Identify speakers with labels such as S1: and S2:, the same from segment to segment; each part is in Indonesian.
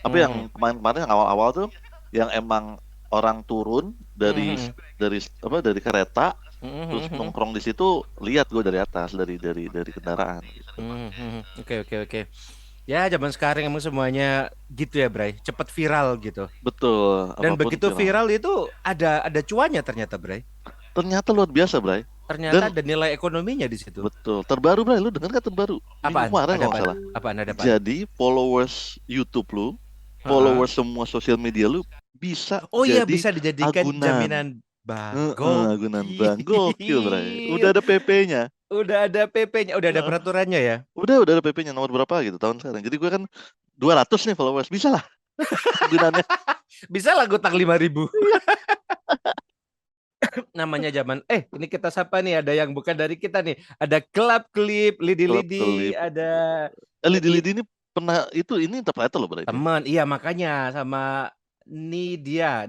S1: Tapi
S2: Mhm.
S1: yang kemarin-kemarin yang awal-awal tuh yang emang orang turun dari
S2: Mhm.
S1: dari kereta terus
S2: Mhm. Mhm.
S1: nongkrong di situ, lihat gue dari atas, dari kendaraan gitu.
S2: Mhm. Oke, oke, oke. Ya, zaman sekarang emang semuanya gitu ya, Bray. Cepet viral gitu.
S1: Betul,
S2: Dan
S1: apapun
S2: begitu
S1: viral.
S2: viral itu ada cuannya ternyata, Bray.
S1: Ternyata luar biasa, Bray.
S2: Ternyata
S1: Dan
S2: ada nilai ekonominya di situ.
S1: betul, terbaru, Bray, lu denger kan terbaru? Minggu
S2: Apaan?
S1: kemarin
S2: Ada
S1: kalau nggak
S2: apaan?
S1: salah.
S2: Apaan? Ada apaan?
S1: Jadi followers YouTube lu,
S2: Heeh.
S1: followers semua sosial media lu bisa
S2: Oh iya,
S1: jadi
S2: bisa dijadikan
S1: agunan.
S2: jaminan bank.
S1: Agunan bank. Gokil, Bray.
S2: Gokil.
S1: Udah ada PP-nya.
S2: Udah ada PP-nya, udah ada peraturannya ya.
S1: Udah ada PP-nya nomor berapa gitu tahun sekarang. Jadi gue kan 200 nih followers. Bisa lah gunanya.
S2: Bisa lah gutang 5.000. Namanya zaman ini kita sapa nih, ada yang bukan dari kita nih, ada Kelap Klip, Lidi
S1: Klub
S2: Lidi,
S1: kelip.
S2: ada
S1: Lidi-lidi ini pernah ini interpreter loh berarti.
S2: teman, iya makanya sama Nidia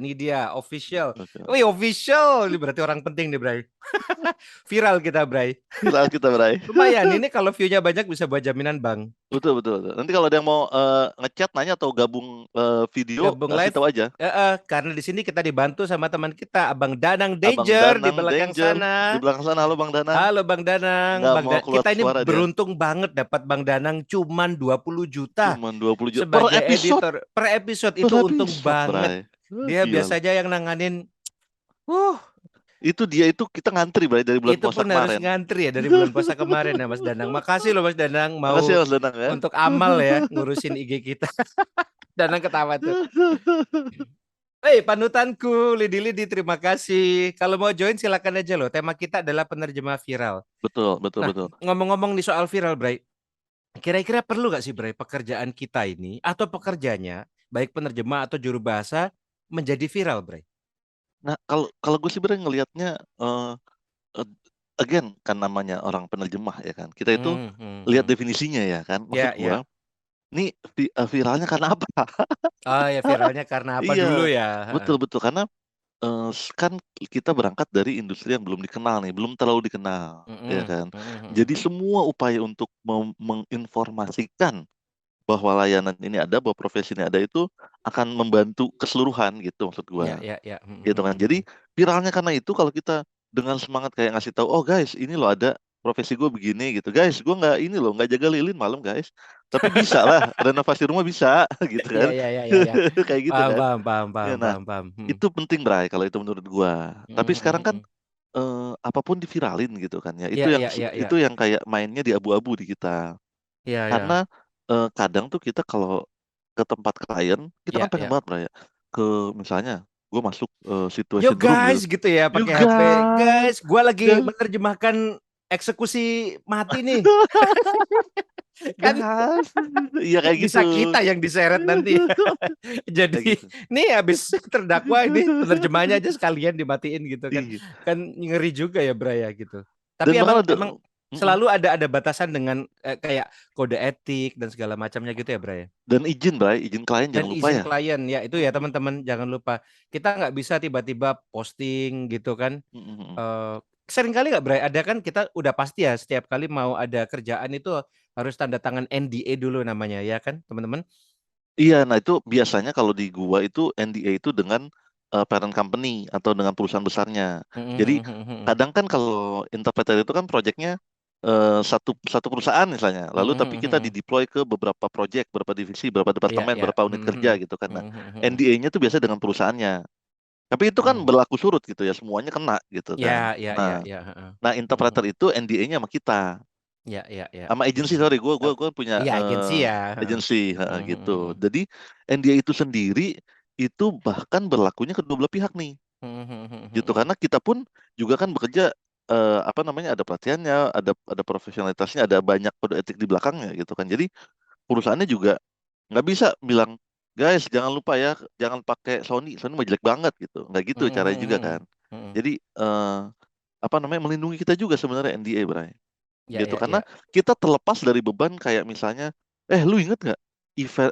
S2: official.
S1: Oke.
S2: Wih, official ini berarti orang penting nih, Bray. Viral kita, Bray.
S1: Viral kita, Bray.
S2: Lumayan, ini kalau view-nya banyak bisa buat jaminan bank.
S1: Betul. Nanti kalau ada yang mau ngechat nanya atau gabung video,
S2: Gabung
S1: kasih
S2: live.
S1: tahu aja.
S2: Karena di sini kita dibantu sama teman kita, Abang Danang
S1: Abang
S2: Danger di
S1: Danang
S2: belakang
S1: Danger di
S2: sana.
S1: belakang sana. Halo Bang Danang.
S2: Halo Bang Danang,
S1: Nggak mau keluar
S2: Kita ini
S1: suara dia.
S2: beruntung banget dapat Bang Danang cuman 20 juta
S1: Cuman 20 juta per
S2: sebagai
S1: episode.
S2: editor per episode,
S1: Per
S2: itu untung
S1: episode,
S2: banget.
S1: Bray.
S2: Dia
S1: Gila lu.
S2: biasanya yang nanganin. uh
S1: Itu dia itu kita ngantri, Bray, dari bulan
S2: itu
S1: puasa
S2: pun harus
S1: kemarin.
S2: ngantri ya dari bulan puasa kemarin ya Mas Danang. Makasih loh Mas Danang
S1: Makasih
S2: mau
S1: ya Mas Danang ya.
S2: untuk amal ya ngurusin IG kita. Danang ketawa tuh. Panutanku, Lidi-Lidi, terima kasih. Kalau mau join silakan aja loh. Tema kita adalah penerjemah viral. Nah,
S1: Betul.
S2: ngomong-ngomong nih soal viral, Bray. Kira-kira perlu gak sih, Bray, pekerjaan kita ini atau pekerjanya, baik penerjemah atau juru bahasa, menjadi viral, Bray?
S1: Nah, kalau kalau gue sih sebenarnya ngelihatnya eh, again kan namanya orang penerjemah ya kan. Kita itu
S2: Hmm, hmm,
S1: lihat
S2: hmm.
S1: definisinya ya kan. Maksud
S2: Ya,
S1: gue,
S2: ya.
S1: ini viralnya karena apa?
S2: Oh ya, viralnya karena apa
S1: Iya,
S2: dulu ya?
S1: betul karena kan kita berangkat dari industri yang belum dikenal nih, belum terlalu dikenal, ya
S2: Mm-mm,
S1: kan. Jadi
S2: mm-mm,
S1: semua upaya untuk menginformasikan bahwa layanan ini ada, bahwa profesi ini ada itu akan membantu keseluruhan gitu maksud gua.
S2: ya, ya, ya.
S1: Gitu kan. Jadi viralnya karena itu kalau kita dengan semangat kayak ngasih tahu, oh guys, ini loh ada profesi gue begini gitu, guys, gue nggak ini loh nggak jaga lilin malam guys, tapi bisa lah renovasi rumah bisa gitu
S2: Ya,
S1: kan,
S2: ya, ya, ya, ya.
S1: kayak gitu
S2: Paham,
S1: kan.
S2: paham, paham,
S1: Ya,
S2: paham,
S1: nah
S2: paham, paham.
S1: itu penting Bray kalau itu menurut gua. Tapi sekarang kan
S2: Mm-mm.
S1: apapun diviralin gitu kan ya,
S2: Ya, ya, ya,
S1: itu
S2: ya.
S1: yang kayak mainnya di abu-abu di kita.
S2: Ya,
S1: Karena
S2: ya.
S1: kadang tuh kita kalau ke tempat klien, kita kan
S2: Ya,
S1: pengen
S2: ya.
S1: banget Bray ya, ke misalnya gue masuk
S2: Yo
S1: situation room gitu.
S2: guys gitu ya
S1: You
S2: pakai HP.
S1: guys,
S2: Guys, gua lagi
S1: guys,
S2: menerjemahkan eksekusi mati nih. Kan
S1: guys, iya kayak gitu,
S2: bisa kita yang diseret nanti.
S1: kayak
S2: Jadi
S1: gitu.
S2: nih habis terdakwa ini penerjemahnya aja sekalian dimatiin gitu kan.
S1: Iya.
S2: Kan ngeri juga ya Braya gitu. Tapi
S1: Dan
S2: emang
S1: bahkan ada,
S2: emang
S1: mm-mm.
S2: selalu ada batasan dengan kayak kode etik dan segala macamnya gitu ya Braya.
S1: Dan izin Bray, izin klien
S2: Dan
S1: jangan lupa
S2: izin
S1: ya.
S2: klien ya itu ya teman-teman jangan lupa. Kita nggak bisa tiba-tiba posting gitu kan.
S1: Mm-mm.
S2: eh Sering kali nggak Bray, ada kan kita udah pasti ya setiap kali mau ada kerjaan itu harus tanda tangan NDA dulu namanya ya kan teman-teman.
S1: Iya, nah itu biasanya kalau di gua itu NDA itu dengan parent company atau dengan perusahaan besarnya. Jadi kadang kan kalau interpreter itu kan proyeknya satu satu perusahaan misalnya, lalu tapi kita dideploy ke beberapa proyek, beberapa divisi, beberapa
S2: Iya
S1: departemen,
S2: ya.
S1: beberapa unit kerja gitu kan. Nah, NDA-nya itu biasa dengan perusahaannya. Tapi itu kan berlaku surut gitu ya, semuanya kena gitu kan.
S2: Ya ya
S1: Nah,
S2: ya ya. Heeh.
S1: nah interpreter itu NDA-nya sama kita,
S2: Ya ya ya.
S1: sama agency, sorry, gua punya
S2: Iya agensi ya. Heeh.
S1: agency gitu. Jadi NDA itu sendiri itu bahkan berlakunya kedua belah pihak nih, gitu karena kita pun juga kan bekerja apa namanya ada pelatihannya, ada profesionalitasnya, ada banyak kode etik di belakangnya gitu kan. Jadi perusahaannya juga nggak bisa bilang guys jangan lupa ya jangan pakai Sony mah jelek banget gitu, nggak gitu caranya juga kan. Jadi apa namanya melindungi kita juga sebenarnya NDA, Bray,
S2: Ya
S1: gitu
S2: ya
S1: karena
S2: ya.
S1: kita terlepas dari beban kayak misalnya lu inget nggak event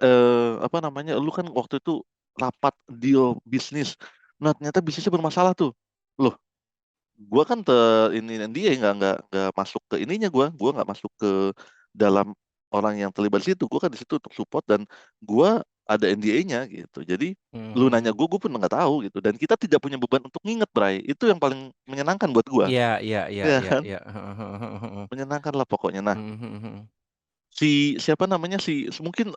S1: apa namanya lu kan waktu itu rapat deal bisnis, nah ternyata bisnisnya bermasalah tuh loh, gua kan ini NDA nggak masuk ke ininya, gua nggak masuk ke dalam orang yang terlibat di situ, gua kan di situ untuk support dan gua ada NDA-nya gitu. Jadi lu nanya gue pun nggak tahu gitu. Dan kita tidak punya beban untuk nginget, Bray. Itu yang paling menyenangkan buat gue.
S2: Iya, iya, iya,
S1: Ya
S2: iya,
S1: kan?
S2: iya.
S1: Menyenangkan lah pokoknya. Nah, siapa namanya mungkin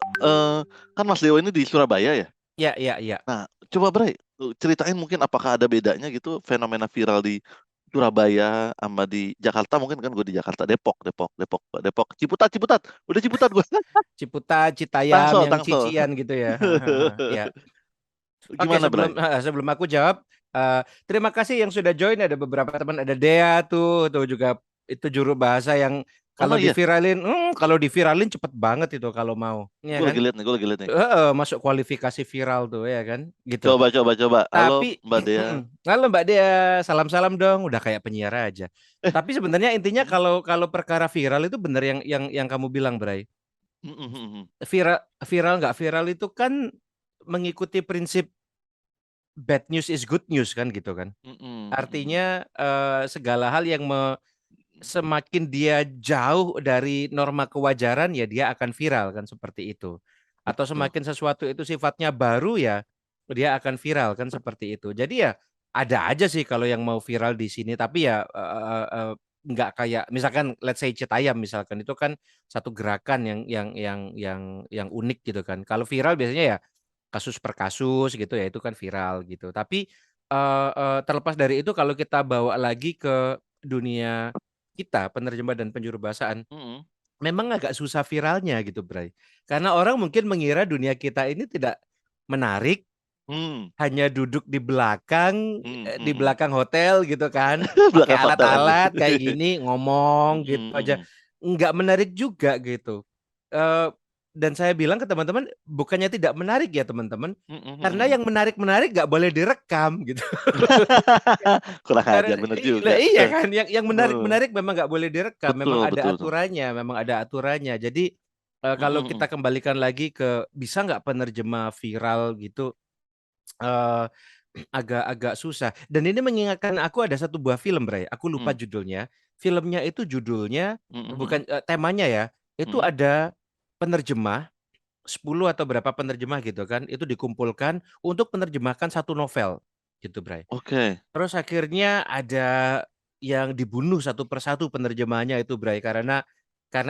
S1: kan Mas Dewa ini di Surabaya ya.
S2: Iya, iya, iya.
S1: Nah, coba Bray, ceritain mungkin apakah ada bedanya gitu fenomena viral di Surabaya sama di Jakarta. Mungkin kan gue di Jakarta, Depok, Depok, Depok, Depok, Ciputat, Ciputat, udah Ciputat gue.
S2: Ciputat, Citayam,
S1: Tangsel,
S2: yang
S1: Tangsel.
S2: cician gitu ya. Ya. Oke,
S1: Gimana Bray?
S2: sebelum aku jawab, terima kasih yang sudah join. Ada beberapa teman, ada Dea tuh juga itu juru bahasa yang
S1: Oh iya,
S2: kalau diviralin cepet banget itu kalau mau, ya
S1: gue
S2: kan?
S1: lagi lihat nih, gue lagi lihat nih.
S2: Masuk kualifikasi viral tuh, ya kan? Gitu.
S1: Coba, coba, coba. Halo
S2: Tapi,
S1: Mbak Dea.
S2: halo Mbak Dea, salam-salam dong. Udah kayak penyiar aja.
S1: Eh,
S2: Tapi sebenarnya intinya
S1: hmm,
S2: kalau kalau perkara viral itu bener yang kamu bilang, Bray.
S1: hmm, hmm, hmm, hmm.
S2: Viral viral nggak viral itu kan mengikuti prinsip bad news is good news kan gitu kan.
S1: Hmm, hmm, hmm,
S2: Artinya segala hal yang semakin dia jauh dari norma kewajaran ya dia akan viral kan seperti itu. Atau
S1: betul.
S2: semakin sesuatu itu sifatnya baru ya dia akan viral kan seperti itu. Jadi ya ada aja sih kalau yang mau viral di sini tapi ya nggak kayak misalkan let's say Citayam misalkan itu kan satu gerakan yang unik gitu kan. Kalau viral biasanya ya kasus per kasus gitu ya itu kan viral gitu. Tapi terlepas dari itu kalau kita bawa lagi ke dunia kita penerjemah dan penjuru bahasaan,
S1: Hmm,
S2: memang agak susah viralnya gitu, Bray. Karena orang mungkin mengira dunia kita ini tidak menarik,
S1: hmm,
S2: hanya duduk
S1: hmm,
S2: di
S1: hmm, hmm.
S2: belakang hotel gitu kan, pakai
S1: Belakang hotel aja.
S2: alat-alat kayak gini, ngomong gitu
S1: Hmm,
S2: aja.
S1: hmm,
S2: Nggak menarik juga gitu. Eee, dan saya bilang ke teman-teman, bukannya tidak menarik ya teman-teman,
S1: hmm, hmm,
S2: karena
S1: hmm.
S2: yang menarik-menarik nggak boleh direkam gitu.
S1: Kurang
S2: Karena
S1: ajar, bener juga.
S2: iya kan, yang
S1: Heeh.
S2: menarik-menarik memang nggak boleh direkam,
S1: Betul, betul tuh.
S2: memang ada aturannya. Jadi, kalau
S1: Mm-mm.
S2: kita kembalikan lagi ke bisa nggak penerjemah viral gitu, eee, agak-agak susah. Dan ini mengingatkan aku ada satu buah film, Bray, aku lupa
S1: Mm.
S2: judulnya. Filmnya itu judulnya
S1: Mm-mm.
S2: bukan temanya ya, itu
S1: Mm.
S2: ada penerjemah 10 atau berapa penerjemah gitu kan, itu dikumpulkan untuk menerjemahkan satu novel, gitu, Bray.
S1: Oke.
S2: Terus akhirnya ada yang dibunuh satu persatu penerjemahnya itu, Bray, karena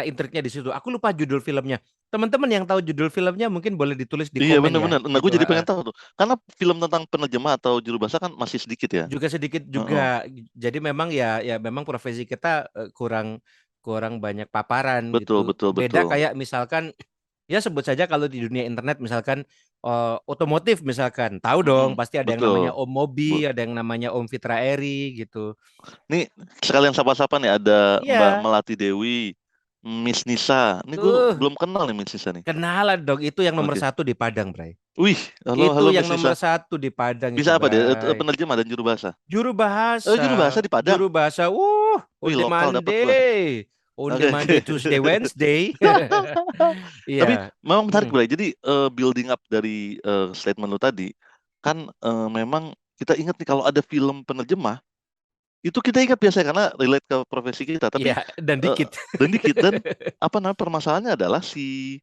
S2: intriknya di situ. Aku lupa judul filmnya. Teman-teman yang tahu judul filmnya mungkin boleh ditulis di
S1: Iya,
S2: komen ya,
S1: bener-bener. Nah, gue
S2: gitu,
S1: jadi
S2: heeh.
S1: pengen tahu tuh. Karena film tentang penerjemah atau juru bahasa kan masih sedikit ya.
S2: Juga sedikit
S1: Heeh.
S2: juga. Jadi memang ya memang profesi kita kurang kurang banyak paparan
S1: Betul,
S2: gitu.
S1: betul,
S2: Beda
S1: betul.
S2: kayak misalkan ya sebut saja kalau di dunia internet misalkan otomotif misalkan, tahu dong
S1: Mm-mm.
S2: pasti ada yang namanya
S1: Betul.
S2: Om Mobi, ada yang namanya Om Fitra Eri gitu.
S1: Nih, sekalian sapa-sapa nih. Ada Mbak
S2: Iya,
S1: Melati Dewi, Miss Nisa. Ini gue
S2: tuh
S1: belum kenal nih Miss Nisa nih.
S2: kenalan dong itu yang nomor
S1: Oke.
S2: satu di Padang, Bray.
S1: Wih, halo,
S2: Itu
S1: halo
S2: yang
S1: Miss Nisa.
S2: nomor satu di Padang itu,
S1: Bisa apa dia?
S2: Bray.
S1: Penerjemah dan juru bahasa.
S2: Juru
S1: Oh, juru bahasa
S2: bahasa,
S1: di Padang.
S2: On
S1: Wih,
S2: the
S1: lokal dapat gua.
S2: Monday, on the
S1: Oke, oke.
S2: Monday, Tuesday, Wednesday.
S1: Tapi
S2: Iya.
S1: memang menarik,
S2: Mm.
S1: Bray. Jadi building up dari statement lu tadi, kan memang kita ingat nih kalau ada film penerjemah, itu kita ingat biasanya karena relate ke profesi kita. Tapi
S2: Iya, dan
S1: eh,
S2: dikit.
S1: dan dikit dan apa namanya permasalahannya adalah si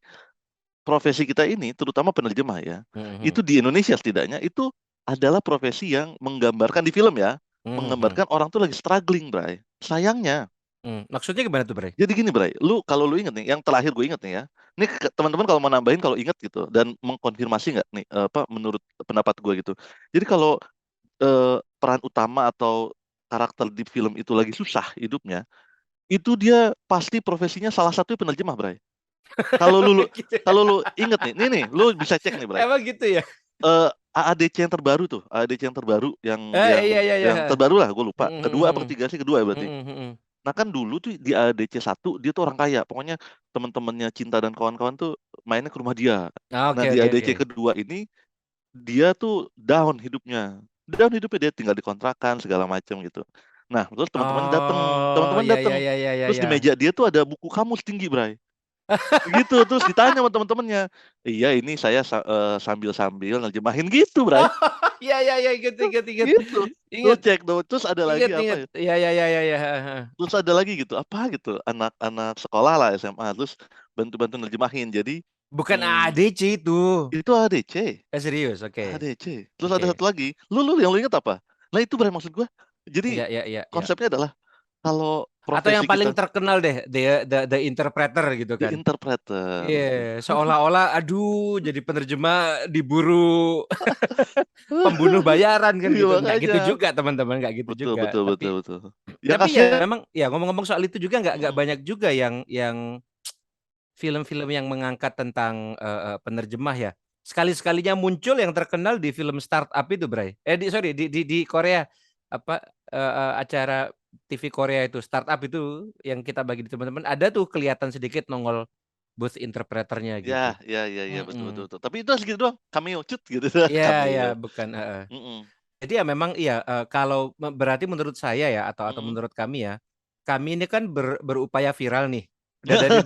S1: profesi kita ini, terutama penerjemah ya,
S2: Mhm,
S1: itu di Indonesia setidaknya itu adalah profesi yang menggambarkan di film ya,
S2: mhm,
S1: menggambarkan orang tuh lagi struggling, Bray. Sayangnya.
S2: Maksudnya gimana tuh, Bray?
S1: Jadi gini, Bray, kalau lu inget nih, yang terakhir gue inget nih ya, ini teman-teman kalau mau nambahin kalau inget gitu dan mengkonfirmasi nggak nih apa menurut pendapat gue gitu. Jadi kalau peran utama atau karakter di film itu lagi susah hidupnya, itu dia pasti profesinya salah satunya penerjemah, Bray. Kalau lu
S2: Gitu ya.
S1: kalau lu inget nih, lu bisa cek nih, Bray.
S2: Emang gitu ya?
S1: AADC yang terbaru tuh, AADC yang terbaru, yang
S2: Iya, iya, iya.
S1: yang terbaru lah, gue lupa.
S2: Mhm,
S1: Kedua apa
S2: mhm,
S1: ketiga sih? Kedua ya berarti.
S2: mhm, mhm.
S1: Nah kan dulu tuh di ADC satu dia tuh orang kaya. Pokoknya teman-temannya Cinta dan kawan-kawan tuh mainnya ke rumah dia. Nah
S2: Oke,
S1: di
S2: oke,
S1: ADC
S2: oke.
S1: kedua ini dia tuh down hidupnya. Down hidupnya dia tinggal di kontrakan segala macam gitu. Nah terus
S2: Oh,
S1: teman-teman
S2: iya, iya,
S1: datang.
S2: iya, iya, iya,
S1: Terus
S2: iya.
S1: di meja dia tuh ada buku kamus tinggi, Bray. Gitu terus ditanya sama teman-temannya. Iya ini saya sambil-sambil nerjemahin gitu, Bray.
S2: Oh, iya, iya, iya, inget, inget, inget.
S1: Gitu. Lu
S2: Inget,
S1: cek tuh. Terus ada lagi
S2: inget,
S1: apa
S2: inget.
S1: ya?
S2: Iya, iya, iya, iya, iya. Heeh.
S1: Terus ada lagi gitu, apa gitu, anak-anak sekolah lah SMA, terus bantu-bantu nerjemahin. Jadi
S2: Bukan
S1: Hmm,
S2: AADC itu.
S1: itu ADC.
S2: Serius, oke.
S1: ADC. Terus ada
S2: Oke.
S1: satu lagi. Lu yang lu ingat apa? Nah itu Bray maksud gua. Jadi
S2: Ya, ya, ya, ya.
S1: konsepnya adalah kalau
S2: Atau yang
S1: profesi
S2: paling
S1: kita
S2: terkenal deh, the interpreter gitu
S1: the
S2: kan.
S1: interpreter.
S2: Iya, seolah-olah aduh jadi penerjemah diburu pembunuh bayaran kan
S1: Iya
S2: gitu. Nggak
S1: makanya.
S2: gitu juga teman-teman, nggak gitu
S1: Betul,
S2: juga.
S1: betul,
S2: Tapi
S1: betul, betul. Yang
S2: tapi ya
S1: kasihan.
S2: memang ya ngomong-ngomong soal itu juga nggak
S1: Mm-mm.
S2: banyak juga yang film-film yang mengangkat tentang penerjemah ya. Sekali-sekalinya muncul yang terkenal di film startup itu, Bray. Sorry, di Korea apa acara TV Korea itu startup itu yang kita bagi di teman-teman ada tuh kelihatan sedikit nongol booth interpreternya
S1: Ya,
S2: gitu.
S1: ya, ya, ya, betul, betul,
S2: Mm-mm.
S1: betul. Tapi itu segitu doang. Cameo, cut gitu.
S2: Iya, ya,
S1: Cameo.
S2: bukan.
S1: Mm-mm.
S2: Jadi ya memang iya kalau berarti menurut saya ya atau
S1: Mm-mm.
S2: menurut kami ya, kami ini kan berupaya viral nih. Udah dari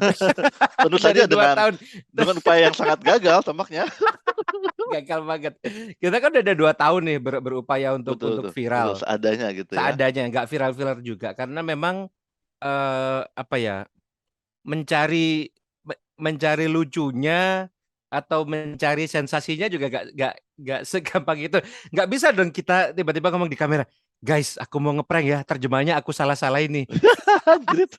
S1: Tentu
S2: dari
S1: saja
S2: 2 tahun
S1: dengan upaya yang sangat gagal tampaknya.
S2: gagal banget. Kita kan udah ada 2 tahun nih berupaya
S1: Betul,
S2: untuk
S1: betul, betul.
S2: viral.
S1: Seadanya gitu ya.
S2: Seadanya, nggak viral-viral juga karena memang apa ya mencari mencari lucunya atau mencari sensasinya juga gak segampang itu. Nggak bisa dong kita tiba-tiba ngomong di kamera, guys, aku mau ngeprank ya, terjemahnya aku salah-salah ini.
S1: Anjir itu.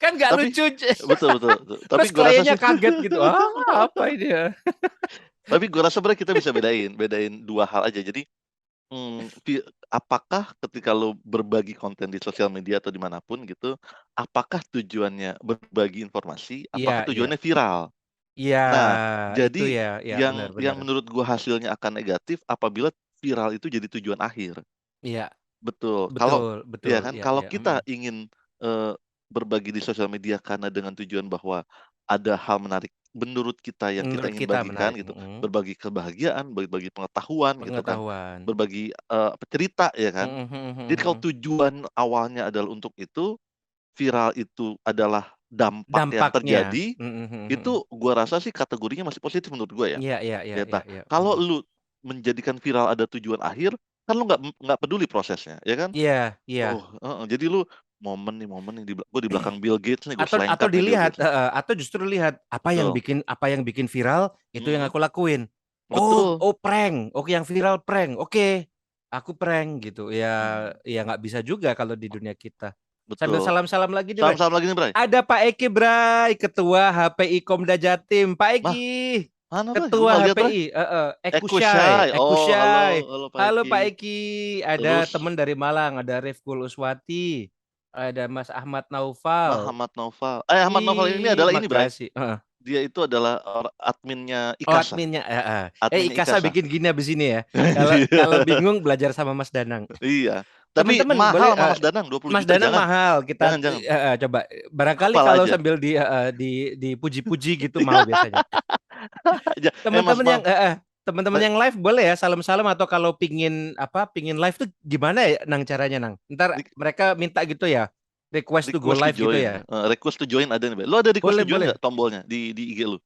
S2: Kan nggak
S1: Tapi
S2: lucu.
S1: betul, betul, betul. Tapi
S2: Terus
S1: gua rasa
S2: kliennya
S1: sih,
S2: kaget gitu. Ah, apa ini ya?
S1: tapi gua rasa sebenarnya kita bisa bedain dua hal aja. Jadi, apakah ketika lo berbagi konten di sosial media atau dimanapun gitu, apakah tujuannya berbagi informasi,
S2: Iya,
S1: apakah
S2: iya.
S1: tujuannya viral?
S2: Iya,
S1: Nah,
S2: itu
S1: jadi
S2: ya, ya
S1: yang
S2: benar-benar.
S1: menurut gua hasilnya akan negatif apabila viral itu jadi tujuan akhir.
S2: Iya,
S1: Betul. Kalau
S2: betul, betul.
S1: ya kan,
S2: Ya,
S1: kalau
S2: ya.
S1: kita ingin berbagi di sosial media karena dengan tujuan bahwa ada hal menarik menurut kita yang kita
S2: Menurut
S1: ingin
S2: kita
S1: bagikan
S2: menarik.
S1: gitu, berbagi kebahagiaan, berbagi pengetahuan gitu kan,
S2: Pengetahuan.
S1: berbagi cerita ya kan. Jadi kalau tujuan awalnya adalah untuk itu, viral itu adalah dampak yang
S2: Dampaknya.
S1: terjadi, itu gua rasa sih kategorinya masih positif menurut gua ya.
S2: Iya, iya, iya,
S1: Ya,
S2: iya,
S1: tah.
S2: iya.
S1: Kalau lu menjadikan viral ada tujuan akhir, kan lu nggak peduli prosesnya, ya kan?
S2: Iya, iya.
S1: Oh, heeh, jadi lu momen nih gua di belakang Bill Gates nih, gue
S2: Atau
S1: selengkat nih Bill
S2: dilihat,
S1: Gates nih.
S2: atau justru lihat
S1: Betul.
S2: apa yang bikin viral itu yang
S1: Mhm,
S2: aku lakuin. Oh,
S1: betul.
S2: oh prank. Oke, yang viral prank. Oke, aku prank gitu. Ya,
S1: Mhm,
S2: ya nggak bisa juga kalau di dunia kita. Sambil
S1: betul.
S2: salam-salam lagi nih, Bray.
S1: Salam-salam lagi nih, Bray.
S2: Ada Pak Eki, Bray, Ketua HPI Komda Jatim. Pak Eki,
S1: Nah, mana, Bray? Gua
S2: Ketua
S1: nggak lihat, Bray.
S2: HPI,
S1: Ekusyai. Oh,
S2: Ekusyai.
S1: halo Pak
S2: Halo Pak
S1: Eki.
S2: Eki, ada
S1: Terus
S2: teman dari Malang, ada Rifkul Uswati, ada Mas Ahmad Naufal.
S1: Ahmad Noval. Ahmad Noval ini
S2: Ih,
S1: adalah ini, Bray.
S2: makasih. Heeh.
S1: Dia itu adalah
S2: Oh,
S1: adminnya IKASA.
S2: adminnya.
S1: Adminnya
S2: Ikasa
S1: IKASA.
S2: bikin gini abis ini ya. Kalau kalau bingung belajar sama Mas Danang.
S1: Iya. Tapi
S2: Teman-teman
S1: mahal
S2: boleh
S1: sama Mas Danang 20
S2: Mas
S1: juta.
S2: Danang
S1: Jangan.
S2: mahal. Kita
S1: Jangan, jangan.
S2: coba barangkali
S1: Hafal
S2: kalau
S1: aja.
S2: sambil dipuji-puji gitu mau biasanya.
S1: Aja. Mas
S2: Teman-teman yang
S1: Mal.
S2: teman-teman yang live boleh ya salam-salam atau kalau pingin live tuh gimana ya Nang caranya Nang? Ntar
S1: Di-
S2: mereka minta gitu ya. Request to go
S1: request to
S2: live gitu
S1: join.
S2: ya.
S1: Request to join ada nih, Bray. Lu ada request
S2: Boleh,
S1: to join
S2: boleh.
S1: nggak tombolnya di IG lu?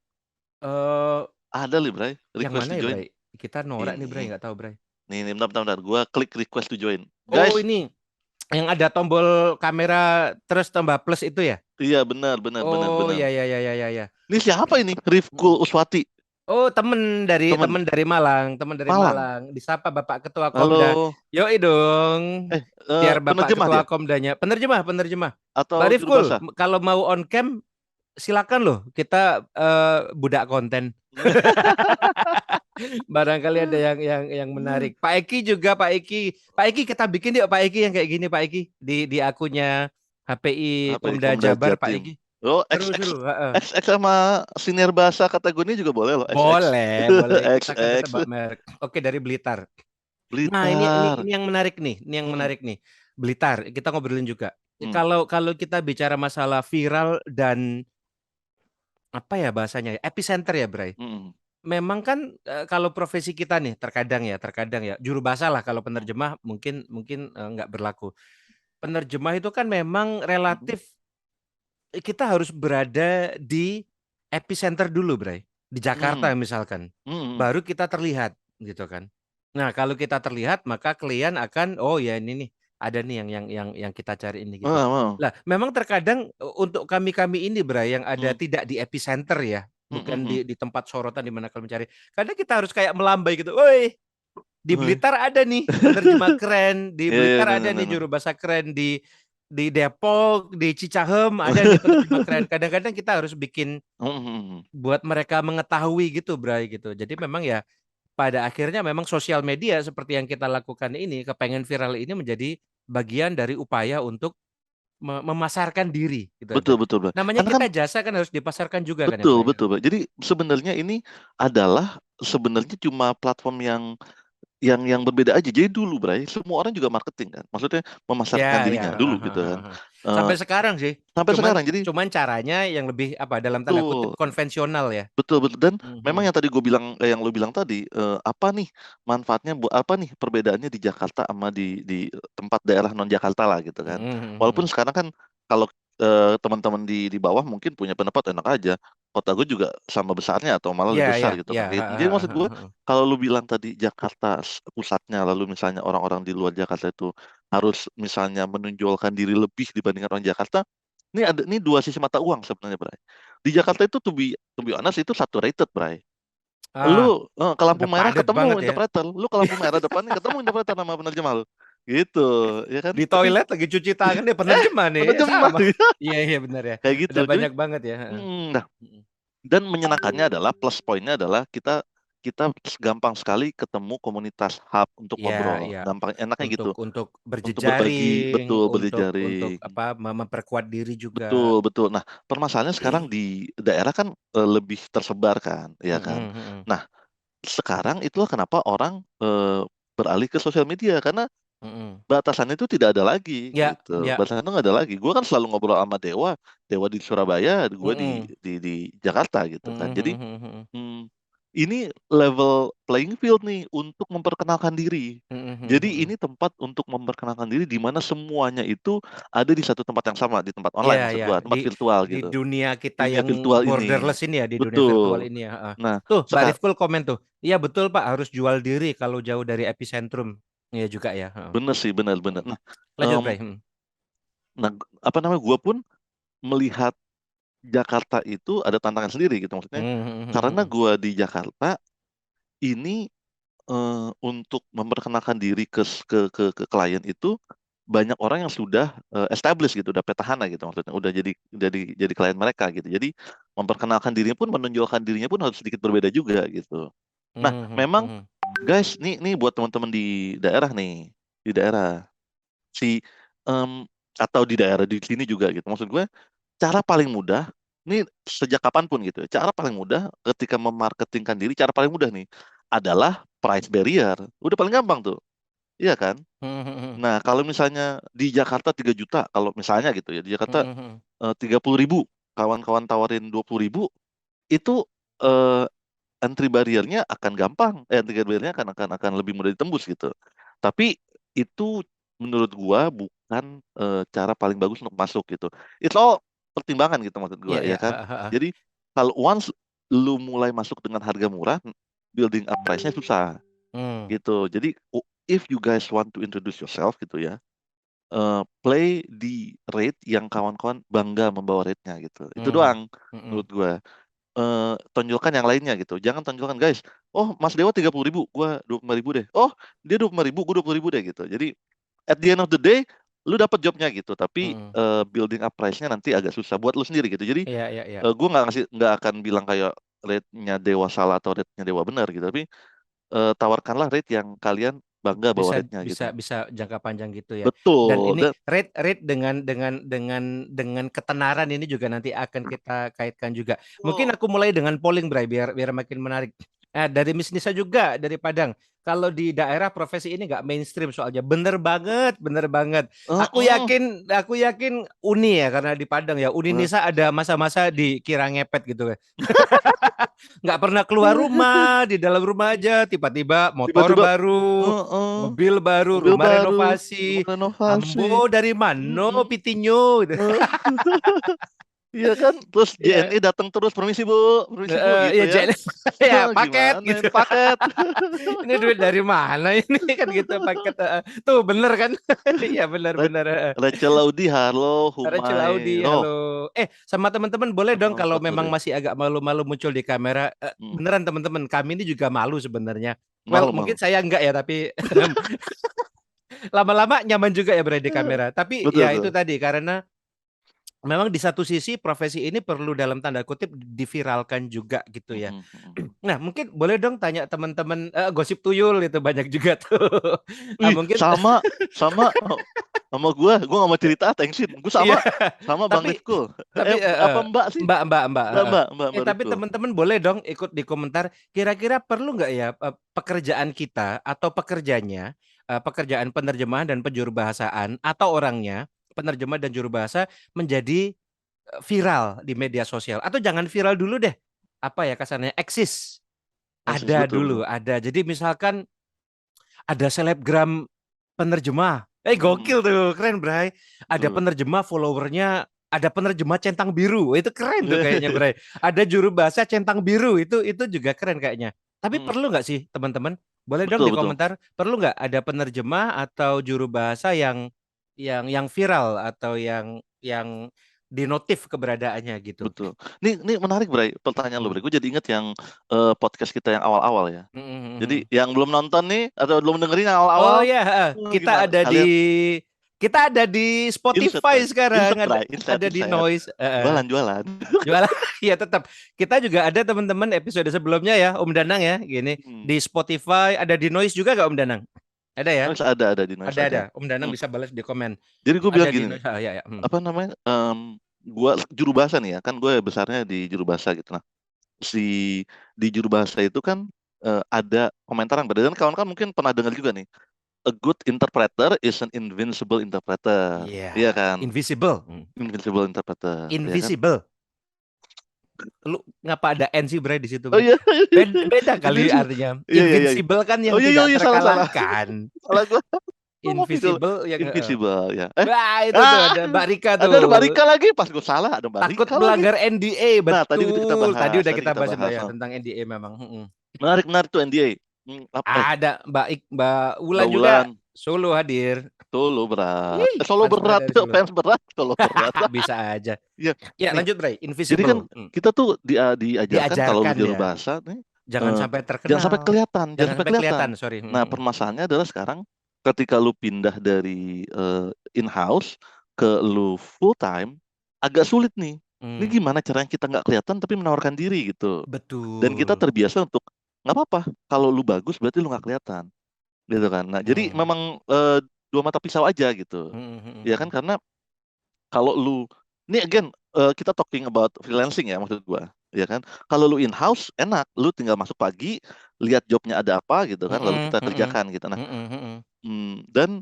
S2: Eh
S1: Ada nih, Bray.
S2: yang
S1: Request
S2: mana
S1: to
S2: ya,
S1: join.
S2: Bray? Kita norak nih, Bray,
S1: Ini.
S2: nggak tahu, Bray.
S1: Nih, bentar, bentar, bentar. Gua klik request to join.
S2: Oh,
S1: Guys,
S2: ini yang ada tombol kamera terus tambah plus itu ya?
S1: iya benar, benar, benar,
S2: Oh,
S1: benar.
S2: ya, ya, ya, ya, ya, ya.
S1: Ini siapa ini? Rifkul Uswati.
S2: Oh, temen
S1: Temen.
S2: dari Malang, temen dari
S1: Malang.
S2: Malang. Disapa Bapak Ketua Komda.
S1: Halo.
S2: Yoi dong. Biar Bapak
S1: Penerjemah
S2: Ketua
S1: dia?
S2: Komdanya, penerjemah. Mbak
S1: Atau juru
S2: Rifkul,
S1: bahasa?
S2: kalau mau on cam silakan loh. Kita budak konten. Barangkali ada yang menarik. Pak Eki juga, Pak Eki kita bikin yuk Pak Eki yang kayak gini Pak Eki di akunnya HPI
S1: Apa ya?
S2: Komda
S1: Komda
S2: Jabar Pak
S1: Jatim.
S2: Eki.
S1: Oh,
S2: Seru-seru. Heeh.
S1: XX sama senior bahasa kategori juga boleh loh, XX.
S2: Boleh. Kita kan
S1: XX.
S2: tebak merek. Oke, dari Blitar. Nah,
S1: Blitar.
S2: ini yang menarik nih. Ini yang
S1: Hmm,
S2: menarik nih. Blitar, kita ngobrolin juga.
S1: hmm,
S2: Kalau kita bicara masalah viral dan apa ya bahasanya ya, epicenter ya, Bray.
S1: hmm,
S2: Memang kan kalau profesi kita nih terkadang ya juru bahasa lah kalau
S1: hmm,
S2: penerjemah mungkin mungkin nggak berlaku. Penerjemah itu kan memang
S1: hmm,
S2: relatif kita harus berada di epicenter dulu, Bray. Di Jakarta
S1: hmm,
S2: misalkan.
S1: hmm.
S2: Baru kita terlihat gitu kan. Nah, kalau kita terlihat maka klien akan oh ya ini nih ada nih yang kita cari ini gitu.
S1: Mau.
S2: Lah, memang terkadang untuk kami-kami ini Bray yang ada
S1: Hmm,
S2: tidak di epicenter ya. bukan
S1: Mm-mm.
S2: di tempat sorotan di mana kalian mencari. Kadang kita harus kayak melambai gitu. Woi, di
S1: Woi.
S2: Blitar ada nih penerjemah keren, di
S1: Iya, iya,
S2: Blitar
S1: nah,
S2: ada
S1: nah,
S2: nih
S1: nah, nah.
S2: juru bahasa keren, di Depok, di Cicahem ada nih penerjemah keren. Kadang-kadang kita harus bikin
S1: Mm-mm.
S2: buat mereka mengetahui gitu, Bray gitu. Jadi memang ya pada akhirnya memang sosial media seperti yang kita lakukan ini, kepengen viral ini menjadi bagian dari upaya untuk memasarkan diri gitu
S1: Betul,
S2: aja.
S1: betul, Bang.
S2: Namanya
S1: Karena kan
S2: kita jasa kan harus dipasarkan juga kan ya,
S1: betul,
S2: Bray.
S1: betul, Bang. Jadi sebenarnya ini adalah sebenarnya cuma platform yang berbeda aja. Jadi dulu, Bray, semua orang juga marketing kan. Maksudnya
S2: Ya,
S1: memasarkan
S2: ya.
S1: dirinya dulu gitu kan. Eh,
S2: Sampai sekarang sih.
S1: sampai
S2: Cuman
S1: sekarang. Jadi
S2: cuman caranya yang lebih apa dalam tanda kutip
S1: betul.
S2: konvensional ya.
S1: Betul, betul. Dan memang
S2: Mhm.
S1: yang tadi gue bilang, yang lo bilang tadi, apa nih manfaatnya, buat apa nih perbedaannya di Jakarta sama di tempat daerah non Jakarta lah gitu kan. Walaupun
S2: Mhm.
S1: sekarang kan kalau teman-teman di bawah mungkin punya pendapat enak aja. Kota gue juga sama besarnya atau malah lebih
S2: Ya,
S1: besar
S2: ya,
S1: gitu kan.
S2: ya.
S1: Jadi maksud gue kalau lu bilang tadi Jakarta pusatnya, lalu misalnya orang-orang di luar Jakarta itu harus misalnya menonjolkan diri lebih dibandingkan orang Jakarta, ini dua sisi mata uang sebenarnya, Bray. Di Jakarta itu to be honest itu saturated, Bray.
S2: Ah,
S1: Ke lampu
S2: udah
S1: merah
S2: padat banget
S1: ketemu
S2: ya.
S1: interpreter, lu ke lampu merah depannya ketemu interpreter nama penerjemah lu. Gitu, ya kan?
S2: Di
S1: Tapi
S2: toilet lagi cuci tangan dia penerjemah nih.
S1: penerjemah
S2: Sama. Iya, iya benar ya.
S1: kayak gitu.
S2: Udah
S1: Jadi,
S2: banyak banget ya.
S1: nah, dan menyenangkannya adalah plus poinnya adalah kita kita gampang sekali ketemu komunitas hub untuk
S2: Iya,
S1: ngobrol.
S2: iya.
S1: Gampang, enaknya gitu.
S2: Untuk
S1: Untuk berbagi,
S2: berjejaring,
S1: betul,
S2: untuk
S1: berjejaring.
S2: apa memperkuat diri juga.
S1: Betul, betul. Nah, permasalahannya sekarang di daerah kan lebih tersebar kan, ya kan?
S2: Mhm.
S1: Nah, sekarang itulah kenapa orang beralih ke sosial media karena
S2: Mhm.
S1: batasannya itu tidak ada lagi
S2: Ya,
S1: gitu.
S2: ya.
S1: Batasannya itu nggak ada lagi. Gue kan selalu ngobrol sama Dewa, Dewa di Surabaya, gue
S2: Mhm.
S1: di Jakarta gitu kan. Jadi
S2: Mhm.
S1: hmm, ini level playing field nih untuk memperkenalkan diri. Jadi
S2: Mhm.
S1: ini tempat untuk memperkenalkan diri di mana semuanya itu ada di satu tempat yang sama, di tempat
S2: Iya,
S1: online maksud
S2: ya.
S1: gua, tempat virtual
S2: Di
S1: gitu.
S2: dunia kita
S1: Dunia
S2: yang
S1: virtual ini.
S2: borderless ini ya, di dunia virtual
S1: Betul.
S2: ini ya. Heeh.
S1: Nah,
S2: Tuh, Mbak
S1: sekarang
S2: Rifkul komen tuh. Iya betul Pak, harus jual diri kalau jauh dari epicentrum. Iya juga ya. Heeh.
S1: bener sih, bener-bener. Nah,
S2: Lanjut,
S1: em,
S2: Bray.
S1: nah, apa namanya? Gua pun melihat Jakarta itu ada tantangan sendiri gitu maksudnya. Karena gua di Jakarta ini untuk memperkenalkan diri ke klien itu banyak orang yang sudah established gitu, udah petahana gitu maksudnya, udah jadi klien mereka gitu. Jadi memperkenalkan dirinya pun, menonjolkan dirinya pun harus sedikit berbeda juga gitu. Nah, memang guys, nih buat teman-teman di daerah nih, di daerah si em, atau di daerah di sini juga gitu. Maksud gue, cara paling mudah ini sejak kapanpun gitu ya, cara paling mudah ketika memarketingkan diri, cara paling mudah nih adalah price barrier. Udah paling gampang tuh, iya kan? Nah, kalau misalnya di Jakarta 3 juta, kalau misalnya gitu ya, di Jakarta 30.000, kawan-kawan tawarin 20.000, itu eh, entry barrier-nya akan gampang, entry barrier-nya akan lebih mudah ditembus gitu. Tapi itu menurut gua bukan cara paling bagus untuk masuk gitu. It's all pertimbangan gitu maksud
S2: Iya,
S1: gua,
S2: iya.
S1: ya kan? Jadi kalau once lu mulai masuk dengan harga murah, building up price-nya susah
S2: Hmm.
S1: gitu. Jadi if you guys want to introduce yourself gitu ya, play di rate yang kawan-kawan bangga membawa rate-nya gitu. Itu
S2: Hmm.
S1: doang menurut gua. Tonjolkan yang lainnya gitu. Jangan tonjolkan guys. Oh, Mas Dewa 30.000, gua 25.000 deh. Oh, dia 25.000, gua 20.000 deh gitu. Jadi at the end of the day, lu dapat jobnya gitu. Tapi
S2: Hmm.
S1: building up price-nya nanti agak susah buat lu sendiri gitu. Jadi
S2: Iya, iya, iya.
S1: gua nggak akan bilang kayak rate-nya Dewa salah atau rate-nya Dewa benar gitu. Tapi tawarkanlah rate yang kalian bangga bawa
S2: Bisa
S1: rate-nya
S2: bisa
S1: gitu.
S2: bisa jangka panjang gitu ya. Dan
S1: Betul.
S2: ini rate rate dengan ketenaran ini juga nanti akan kita kaitkan juga. Mungkin aku mulai dengan polling, Bray, biar biar makin menarik. Nah, dari Miss Nisa juga dari Padang. Kalau di daerah profesi ini nggak mainstream soalnya. Bener banget, bener banget. Aku yakin Uni ya karena di Padang ya. Uni Nisa ada masa-masa dikira ngepet gitu ya. Nggak pernah keluar rumah, di dalam rumah aja, tiba-tiba motor
S1: Tiba-tiba
S2: baru,
S1: uh,
S2: mobil baru,
S1: mobil
S2: rumah
S1: baru, rumah
S2: renovasi.
S1: renovasi.
S2: Ambo dari mano,
S1: Mm-mm.
S2: Pitinho, gitu.
S1: Eh, Iya kan, terus
S2: Iya.
S1: JNE datang terus, permisi bu gitu
S2: Ya
S1: ya.
S2: jadi ya paket
S1: Gimana
S2: gitu.
S1: ini paket?
S2: Ini duit dari mana ini kan gitu paket. Tuh bener kan? Iya
S1: Ra-
S2: benar-benar.
S1: Rachel Audi, halo,
S2: Rachel Audi,
S1: Humai,
S2: halo.
S1: Roh.
S2: Sama teman-teman boleh dong kalau
S1: Apa tuh,
S2: memang
S1: Ray?
S2: masih agak malu-malu muncul di kamera.
S1: Hmm,
S2: Beneran teman-teman, kami ini juga malu sebenarnya. Well, mungkin
S1: malu-malu.
S2: saya enggak ya, tapi lama-lama nyaman juga ya berada di kamera. Tapi
S1: Betul
S2: ya itu
S1: tuh.
S2: tadi karena memang di satu sisi profesi ini perlu dalam tanda kutip diviralkan juga gitu ya.
S1: Hmm, hmm, hmm.
S2: Nah, mungkin boleh dong tanya teman-teman gosip tuyul itu banyak juga tuh. Mungkin
S1: Sama, sama, sama gue nggak mau cerita, tensin. Gue
S2: iya.
S1: sama Bang
S2: Tapi
S1: Rifko.
S2: tapi
S1: Apa Mbak sih?
S2: Mbak.
S1: Mbak
S2: Tapi
S1: Rifko.
S2: teman-teman boleh dong ikut di komentar. Kira-kira perlu nggak ya pekerjaan kita atau pekerjanya pekerjaan penerjemahan dan penjuru bahasaan atau orangnya penerjemah dan juru bahasa menjadi viral di media sosial atau jangan viral dulu deh. Apa ya kasarnya eksis.
S1: Eksis,
S2: Ada
S1: betul betul.
S2: dulu, ada. Jadi misalkan ada selebgram penerjemah.
S1: Hmm,
S2: Gokil tuh, keren Bray. Ada
S1: betul.
S2: penerjemah followernya, ada penerjemah centang biru. Itu keren tuh kayaknya Bray. Ada juru bahasa centang biru, itu juga keren kayaknya. Tapi
S1: Hmm,
S2: perlu nggak sih teman-teman? Boleh dong
S1: betul
S2: di
S1: betul
S2: komentar, perlu nggak ada penerjemah atau juru bahasa yang viral atau yang dinotif keberadaannya gitu.
S1: betul. Ini menarik, Bray. Pertanyaan lo,
S2: Hmm.
S1: Bray. Gue jadi inget yang podcast kita yang awal-awal ya.
S2: Hmm, hmm,
S1: Jadi
S2: hmm.
S1: yang belum nonton nih atau belum dengerin yang
S2: Oh
S1: awal-awal,
S2: ya, kita
S1: gimana?
S2: ada di
S1: Kalian
S2: kita ada di
S1: inset,
S2: Spotify
S1: Bray.
S2: sekarang,
S1: Inset, Bray. Inset,
S2: ada di
S1: inset.
S2: Noise.
S1: Jualan-jualan.
S2: Jualan ya tetap. Kita juga ada teman-teman episode sebelumnya ya, Om Danang ya, gini
S1: Hmm.
S2: di Spotify, ada di Noise juga gak Om Danang? Ada ya?
S1: Noise ada di Noise
S2: Ada.
S1: ada.
S2: Om Danang
S1: Hmm.
S2: bisa balas di komen.
S1: Jadi gue bilang
S2: Ada di
S1: gini nih,
S2: Noise. Ya.
S1: apa namanya? Gue juru bahasa nih ya, kan gue besarnya di juru bahasa gitu. Nah, si di juru bahasa itu kan ada komentar yang berbeda. Dan kawan-kawan mungkin pernah dengar juga nih, a good interpreter is an invincible interpreter.
S2: Iya,
S1: Iya kan?
S2: invisible.
S1: Invincible interpreter, ya kan?
S2: Invisible. Lu ngapa ada N sih Bray di situ
S1: Oh
S2: Bray?
S1: iya,
S2: Beda kali
S1: invincible.
S2: artinya.
S1: Iya iya iya.
S2: Invincible kan
S1: Oh
S2: yang
S1: iya iya,
S2: tidak
S1: iya, salah salah.
S2: terkalahkan.
S1: Salah gue. Ngomong itu
S2: Invisible yang
S1: invisible ya.
S2: wah itu tuh
S1: Ah,
S2: ada Mbak Rika
S1: ada Mbak
S2: tuh.
S1: Rika lagi. Pas gue salah ada Mbak
S2: Takut
S1: Rika lagi.
S2: melanggar NDA,
S1: Nah,
S2: betul. Tadi udah
S1: tadi
S2: kita
S1: kita
S2: bahas Mbak
S1: bahas.
S2: ya
S1: Oh.
S2: tentang NDA memang.
S1: Menarik menarik tuh NDA.
S2: Ada Mbak
S1: Mbak
S2: Wulan juga
S1: Wulan.
S2: Solo hadir.
S1: Solo berat.
S2: Ih,
S1: Solo
S2: fans berat
S1: berat.
S2: dari Solo.
S1: Fans berat. Solo berat.
S2: Bisa aja.
S1: Iya.
S2: Ya
S1: Nih.
S2: lanjut Bray,
S1: Jadi kan
S2: invisible.
S1: kita tuh diajarkan kalau lu
S2: Diajarkan
S1: juru
S2: ya.
S1: bahasa nih,
S2: Jangan sampai
S1: jangan sampai
S2: terkenal.
S1: kelihatan, jangan
S2: Jangan
S1: sampai
S2: sampai
S1: kelihatan.
S2: kelihatan, sorry.
S1: Nah, permasalahannya adalah sekarang ketika lu pindah dari in-house ke lu full time, agak sulit nih. Ini gimana caranya kita nggak kelihatan tapi menawarkan diri gitu. Dan kita
S2: Betul.
S1: terbiasa untuk nggak apa-apa. Kalau lu bagus berarti lu nggak kelihatan, gitu kan. Nah, jadi
S2: Hmm.
S1: memang dua mata pisau aja gitu. Ya kan, karena kalau lu ini again kita talking about freelancing ya, maksud gua ya kan, kalau lu in house enak, lu tinggal masuk pagi, lihat jobnya ada apa gitu kan, lalu kita kerjakan gitu. Nah, dan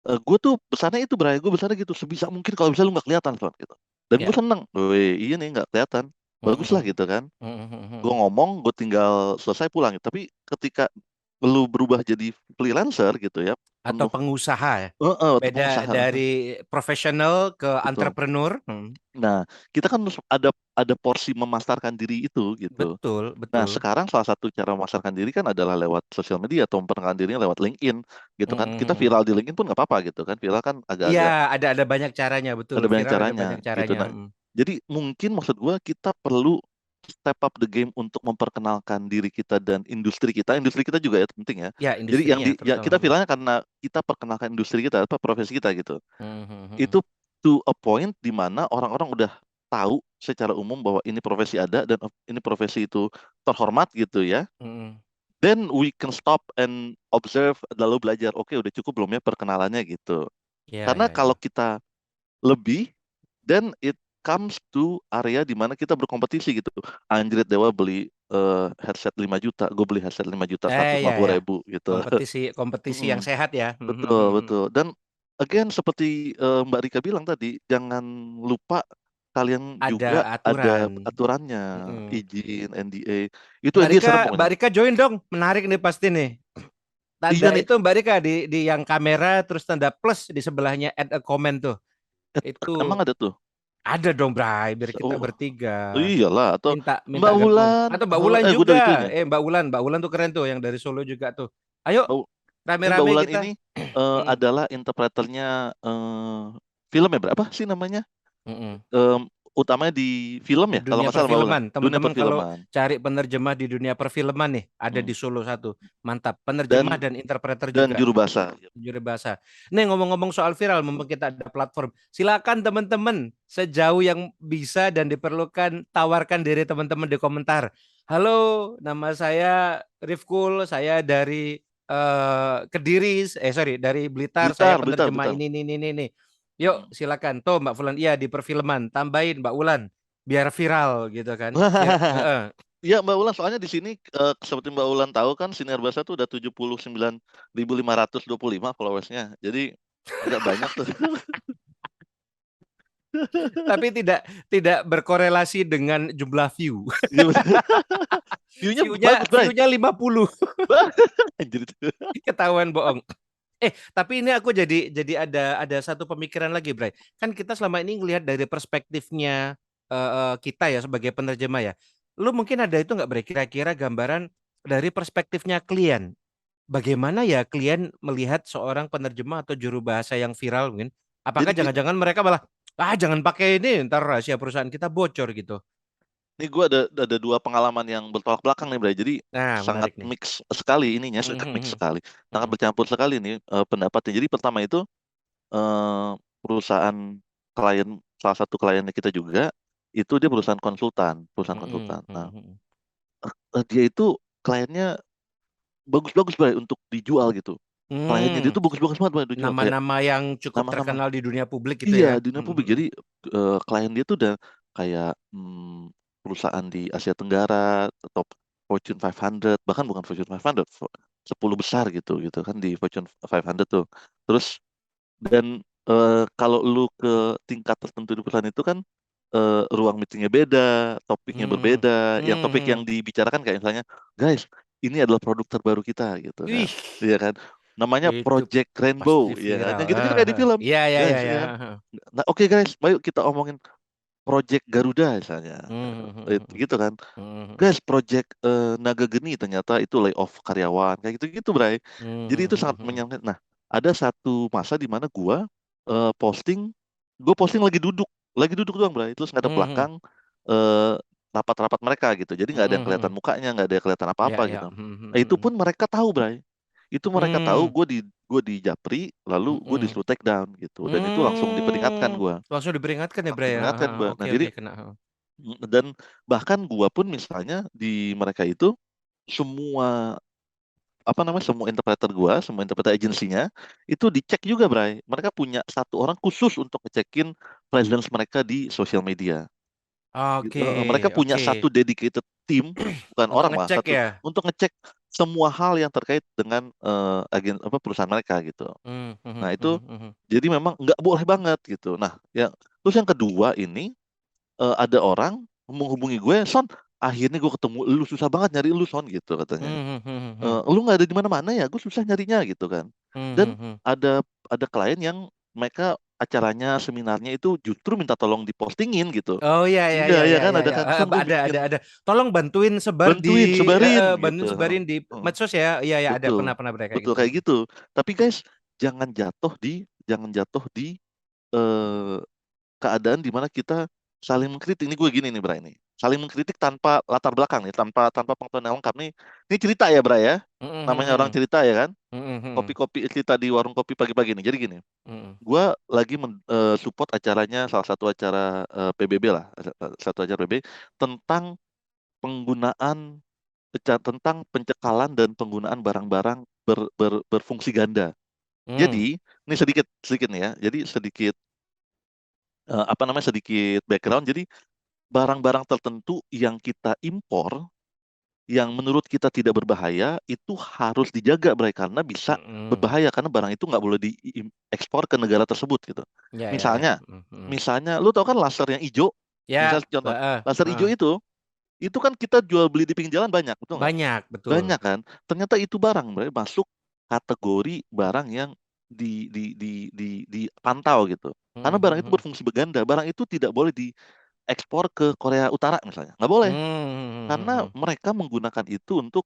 S1: gue tuh besarnya itu, Bray, gue besarnya gitu, sebisa mungkin kalau bisa lu nggak kelihatan Fon, gitu. Dan gue
S2: Ya.
S1: seneng, weh iya nih nggak kelihatan, bagus lah gitu kan. Gue ngomong, gue tinggal selesai pulang. Tapi ketika lu berubah jadi freelancer gitu ya,
S2: Atau
S1: penuh
S2: pengusaha ya.
S1: atau
S2: Beda
S1: pengusaha,
S2: dari profesional ke
S1: betul.
S2: entrepreneur.
S1: Nah, kita kan harus ada porsi memasarkan diri itu gitu.
S2: Betul,
S1: Nah,
S2: betul.
S1: sekarang salah satu cara memasarkan diri kan adalah lewat sosial media atau memperkenalkan dirinya lewat LinkedIn gitu kan. Kita viral di LinkedIn pun nggak apa-apa gitu kan. Viral kan
S2: Iya,
S1: agak-agak
S2: ada banyak caranya, betul.
S1: ada banyak
S2: Viral ada
S1: caranya
S2: banyak
S1: gitu.
S2: caranya.
S1: Nah, jadi mungkin maksud gua kita perlu step up the game untuk memperkenalkan diri kita dan industri kita. Industri kita juga ya penting ya.
S2: Ya,
S1: Jadi yang
S2: industrinya
S1: ya
S2: terutama.
S1: kita viralnya karena kita perkenalkan industri kita, apa profesi kita gitu. Itu to a point di mana orang-orang udah tahu secara umum bahwa ini profesi ada dan ini profesi itu terhormat gitu ya. Then we can stop and observe, lalu belajar. Oke, udah cukup belum ya perkenalannya gitu. Karena kalau
S2: Ya.
S1: kita lebih, then it comes to area di mana kita berkompetisi gitu. Anjrit Dewa beli headset 5 juta, gue beli headset 5 juta, 150
S2: Ya.
S1: ribu gitu.
S2: Kompetisi yang
S1: Mm-mm.
S2: sehat ya.
S1: Betul, betul. Dan again seperti Mbak Rika bilang tadi, jangan lupa kalian
S2: Ada
S1: juga ada
S2: aturan.
S1: aturannya, izin, NDA. Itu
S2: Mbak
S1: NDA
S2: Rika,
S1: serem
S2: Mbak
S1: pokoknya.
S2: Rika join dong. Menarik nih pasti nih.
S1: Iya
S2: Tanda
S1: nih,
S2: itu Mbak Rika di yang kamera terus tanda plus di sebelahnya add a comment tuh. Itu
S1: emang ada tuh.
S2: Ada dong, Bray, biar kita
S1: Oh,
S2: bertiga.
S1: oh iyalah, atau
S2: Minta minta
S1: Mbak
S2: gabung.
S1: Wulan,
S2: Atau Mbak Wulan
S1: gue dari
S2: juga.
S1: itunya.
S2: Mbak Wulan tuh keren tuh yang dari Solo juga tuh. Ayo,
S1: Mbak, Mbak
S2: rame-rame
S1: Wulan ini
S2: kita. Mm-mm.
S1: adalah interpreternya film ya, berapa sih namanya?
S2: Mm-mm.
S1: Em, Utamanya di film
S2: Di
S1: ya, kalau
S2: dunia
S1: nggak salah Mbak Wulan.
S2: perfilman,
S1: Dunia
S2: teman-teman kalau
S1: perfilman.
S2: cari penerjemah di dunia perfilman nih, ada
S1: Hmm.
S2: di Solo satu. Mantap, penerjemah
S1: Dan
S2: dan interpreter
S1: dan
S2: juga.
S1: juru bahasa.
S2: Juru bahasa. Nih ngomong-ngomong soal viral, mumpung kita ada platform, silakan teman-teman sejauh yang bisa dan diperlukan tawarkan diri teman-teman di komentar. Halo, nama saya Rifkul, saya dari Kediri, sorry dari Blitar, saya
S1: Blitar, Blitar,
S2: penerjemah
S1: Blitar.
S2: ini. Yuk,
S1: Hmm.
S2: silakan. Tuh Mbak Fulan, iya di perfilman, tambahin Mbak Ulan biar viral gitu kan.
S1: Iya Mbak Ulan, soalnya di sini seperti Mbak Ulan tahu kan Sinar Bahasa tuh udah 79.525 followersnya. Jadi nggak banyak tuh.
S2: Tapi tidak berkorelasi dengan jumlah view.
S1: View-nya
S2: View-nya
S1: bagus, Bray.
S2: view-nya 50.
S1: Anjir.
S2: Ketahuan bohong. Tapi ini aku jadi ada satu pemikiran lagi, Bray. Kan kita selama ini ngelihat dari perspektifnya kita ya sebagai penerjemah ya. Lu mungkin ada itu nggak, Bray? Kira-kira gambaran dari perspektifnya klien. Bagaimana ya klien melihat seorang penerjemah atau juru bahasa yang viral mungkin? Apakah
S1: Jadi
S2: jangan-jangan mereka malah jangan pakai ini, ntar rahasia perusahaan kita bocor gitu.
S1: ini gue ada dua pengalaman yang bertolak belakang nih, Bray. Jadi
S2: Nah,
S1: sangat
S2: menarik nih.
S1: mix sekali ininya, sangat mix
S2: Mhm,
S1: sekali, sangat
S2: mhm,
S1: bercampur sekali nih pendapatnya. Jadi pertama itu perusahaan klien, salah satu kliennya kita juga itu dia perusahaan
S2: mhm,
S1: konsultan. Nah,
S2: mhm, mhm.
S1: dia itu kliennya bagus-bagus Bray untuk dijual gitu. Kliennya dia
S2: Hmm,
S1: tuh bagus-bagus banget Bray dijual kayak
S2: nama-nama yang cukup
S1: nama-nama.
S2: terkenal di dunia publik gitu
S1: Iya,
S2: ya.
S1: di dunia
S2: Mhm,
S1: publik.
S2: mhm.
S1: Jadi klien dia tuh udah kayak perusahaan di Asia Tenggara, top Fortune 500, bahkan bukan Fortune 500, 10 besar gitu gitu kan di Fortune 500 tuh. Terus dan kalau lu ke tingkat tertentu di perusahaan itu kan ruang meetingnya beda, topiknya
S2: Hmm,
S1: berbeda. Yang topik yang
S2: hmm.
S1: dibicarakan kayak misalnya, guys, ini adalah produk terbaru kita gitu kan,
S2: Wih,
S1: iya kan? Namanya
S2: itu
S1: Project Rainbow,
S2: pasti
S1: ya kan?
S2: viral.
S1: Yang gitu-gitu kayak di film,
S2: Iya, iya, iya,
S1: guys,
S2: iya.
S1: ya kan? Nah, oke guys, ayo kita omongin Project Garuda misalnya,
S2: Hmm, hmm, hmm,
S1: gitu kan?
S2: hmm, hmm,
S1: Guys, Project Naga Geni ternyata itu layoff karyawan kayak gitu-gitu, Bray.
S2: hmm,
S1: Jadi
S2: hmm,
S1: itu
S2: hmm,
S1: sangat
S2: hmm, hmm.
S1: menyenangkan. Nah, ada satu masa di mana eh, posting, gue posting lagi duduk doang, Bray. Terus ngadep
S2: Hmm, hmm,
S1: belakang eh, rapat-rapat mereka gitu. Jadi nggak ada yang
S2: hmm, hmm.
S1: kelihatan mukanya, nggak ada yang kelihatan
S2: Ya,
S1: apa-apa
S2: ya.
S1: gitu.
S2: Hmm, hmm,
S1: Nah, itu
S2: hmm,
S1: pun mereka tahu, Bray. Itu mereka tahu
S2: hmm.
S1: gue di Japri, lalu
S2: Hmm,
S1: gue
S2: hmm.
S1: disuruh take down gitu. Dan itu langsung diperingatkan
S2: Hmm.
S1: gue,
S2: Langsung diperingatkan ya,
S1: langsung
S2: Bray ya.
S1: diperingatkan gue. Nah,
S2: Oke,
S1: jadi
S2: oke, kena.
S1: dan bahkan gua pun misalnya di mereka itu semua apa namanya semua interpreter gua, semua interpreter agensinya itu dicek juga, Bray. Mereka punya satu orang khusus untuk ngecekin presence mereka di sosial media. Gitu.
S2: Oke,
S1: Mereka punya
S2: oke.
S1: satu dedicated team, bukan
S2: Untuk
S1: orang malah
S2: ngecek
S1: satu
S2: ya.
S1: untuk ngecek semua hal yang terkait dengan agen apa perusahaan mereka gitu.
S2: Hmm, hmm,
S1: Nah, itu
S2: hmm, hmm, hmm.
S1: jadi memang nggak boleh banget gitu. Nah, terus yang kedua ini ada orang menghubungi gue, Son, akhirnya gue ketemu lu, susah banget nyari lu, Son, gitu katanya.
S2: Hmm, hmm, hmm, hmm.
S1: Lu nggak ada di mana-mana ya, gue susah nyarinya gitu kan.
S2: Hmm,
S1: Dan
S2: hmm, hmm.
S1: ada klien yang mereka acaranya seminarnya itu justru minta tolong dipostingin gitu.
S2: Oh iya, iya,
S1: Iya
S2: iya,
S1: ya
S2: iya,
S1: kan,
S2: iya,
S1: ada
S2: iya.
S1: kan, Son, gue bikin
S2: Ada. Tolong bantuin sebar di
S1: bantuin sebarin gitu.
S2: bantuin sebarin di
S1: Heeh,
S2: medsos ya. Iya, ya ada
S1: betul
S2: pernah Bray kayak
S1: betul
S2: gitu.
S1: kayak gitu. Tapi guys, jangan jatuh di eh, keadaan di mana kita saling mengkritik. Ini gue gini nih, Bray, ini. Saling mengkritik tanpa latar belakang nih, tanpa tanpa pengetahuan yang lengkap nih. Ini cerita ya, Bray ya.
S2: Hmm, hmm,
S1: Namanya orang
S2: hmm,
S1: cerita ya kan.
S2: hmm, hmm,
S1: Kopi-kopi cerita di warung kopi pagi-pagi nih. Jadi gini,
S2: hmm,
S1: gue lagi support acaranya salah satu acara PBB lah, satu acara PBB tentang penggunaan tentang pencekalan dan penggunaan barang-barang berfungsi ganda.
S2: hmm.
S1: Jadi, ini sedikit sedikit nih ya. Jadi sedikit apa namanya sedikit background. Jadi barang-barang tertentu yang kita impor yang menurut kita tidak berbahaya itu harus dijaga, Bray, karena bisa
S2: Hmm, hmm.
S1: berbahaya karena barang itu nggak boleh diekspor ke negara tersebut gitu.
S2: Ya, ya, ya.
S1: Misalnya,
S2: Hmm, hmm.
S1: misalnya lu tau kan laser yang hijau,
S2: Ya,
S1: misalnya contoh
S2: heeh,
S1: laser hijau
S2: heeh.
S1: itu kan kita jual beli di pinggir jalan banyak, betul nggak?
S2: Banyak, betul.
S1: Banyak kan? Ternyata itu barang, Bray, masuk kategori barang yang dipantau gitu. Karena barang itu berfungsi berganda. Barang itu tidak boleh diekspor ke Korea Utara misalnya, nggak boleh. Karena mereka menggunakan itu untuk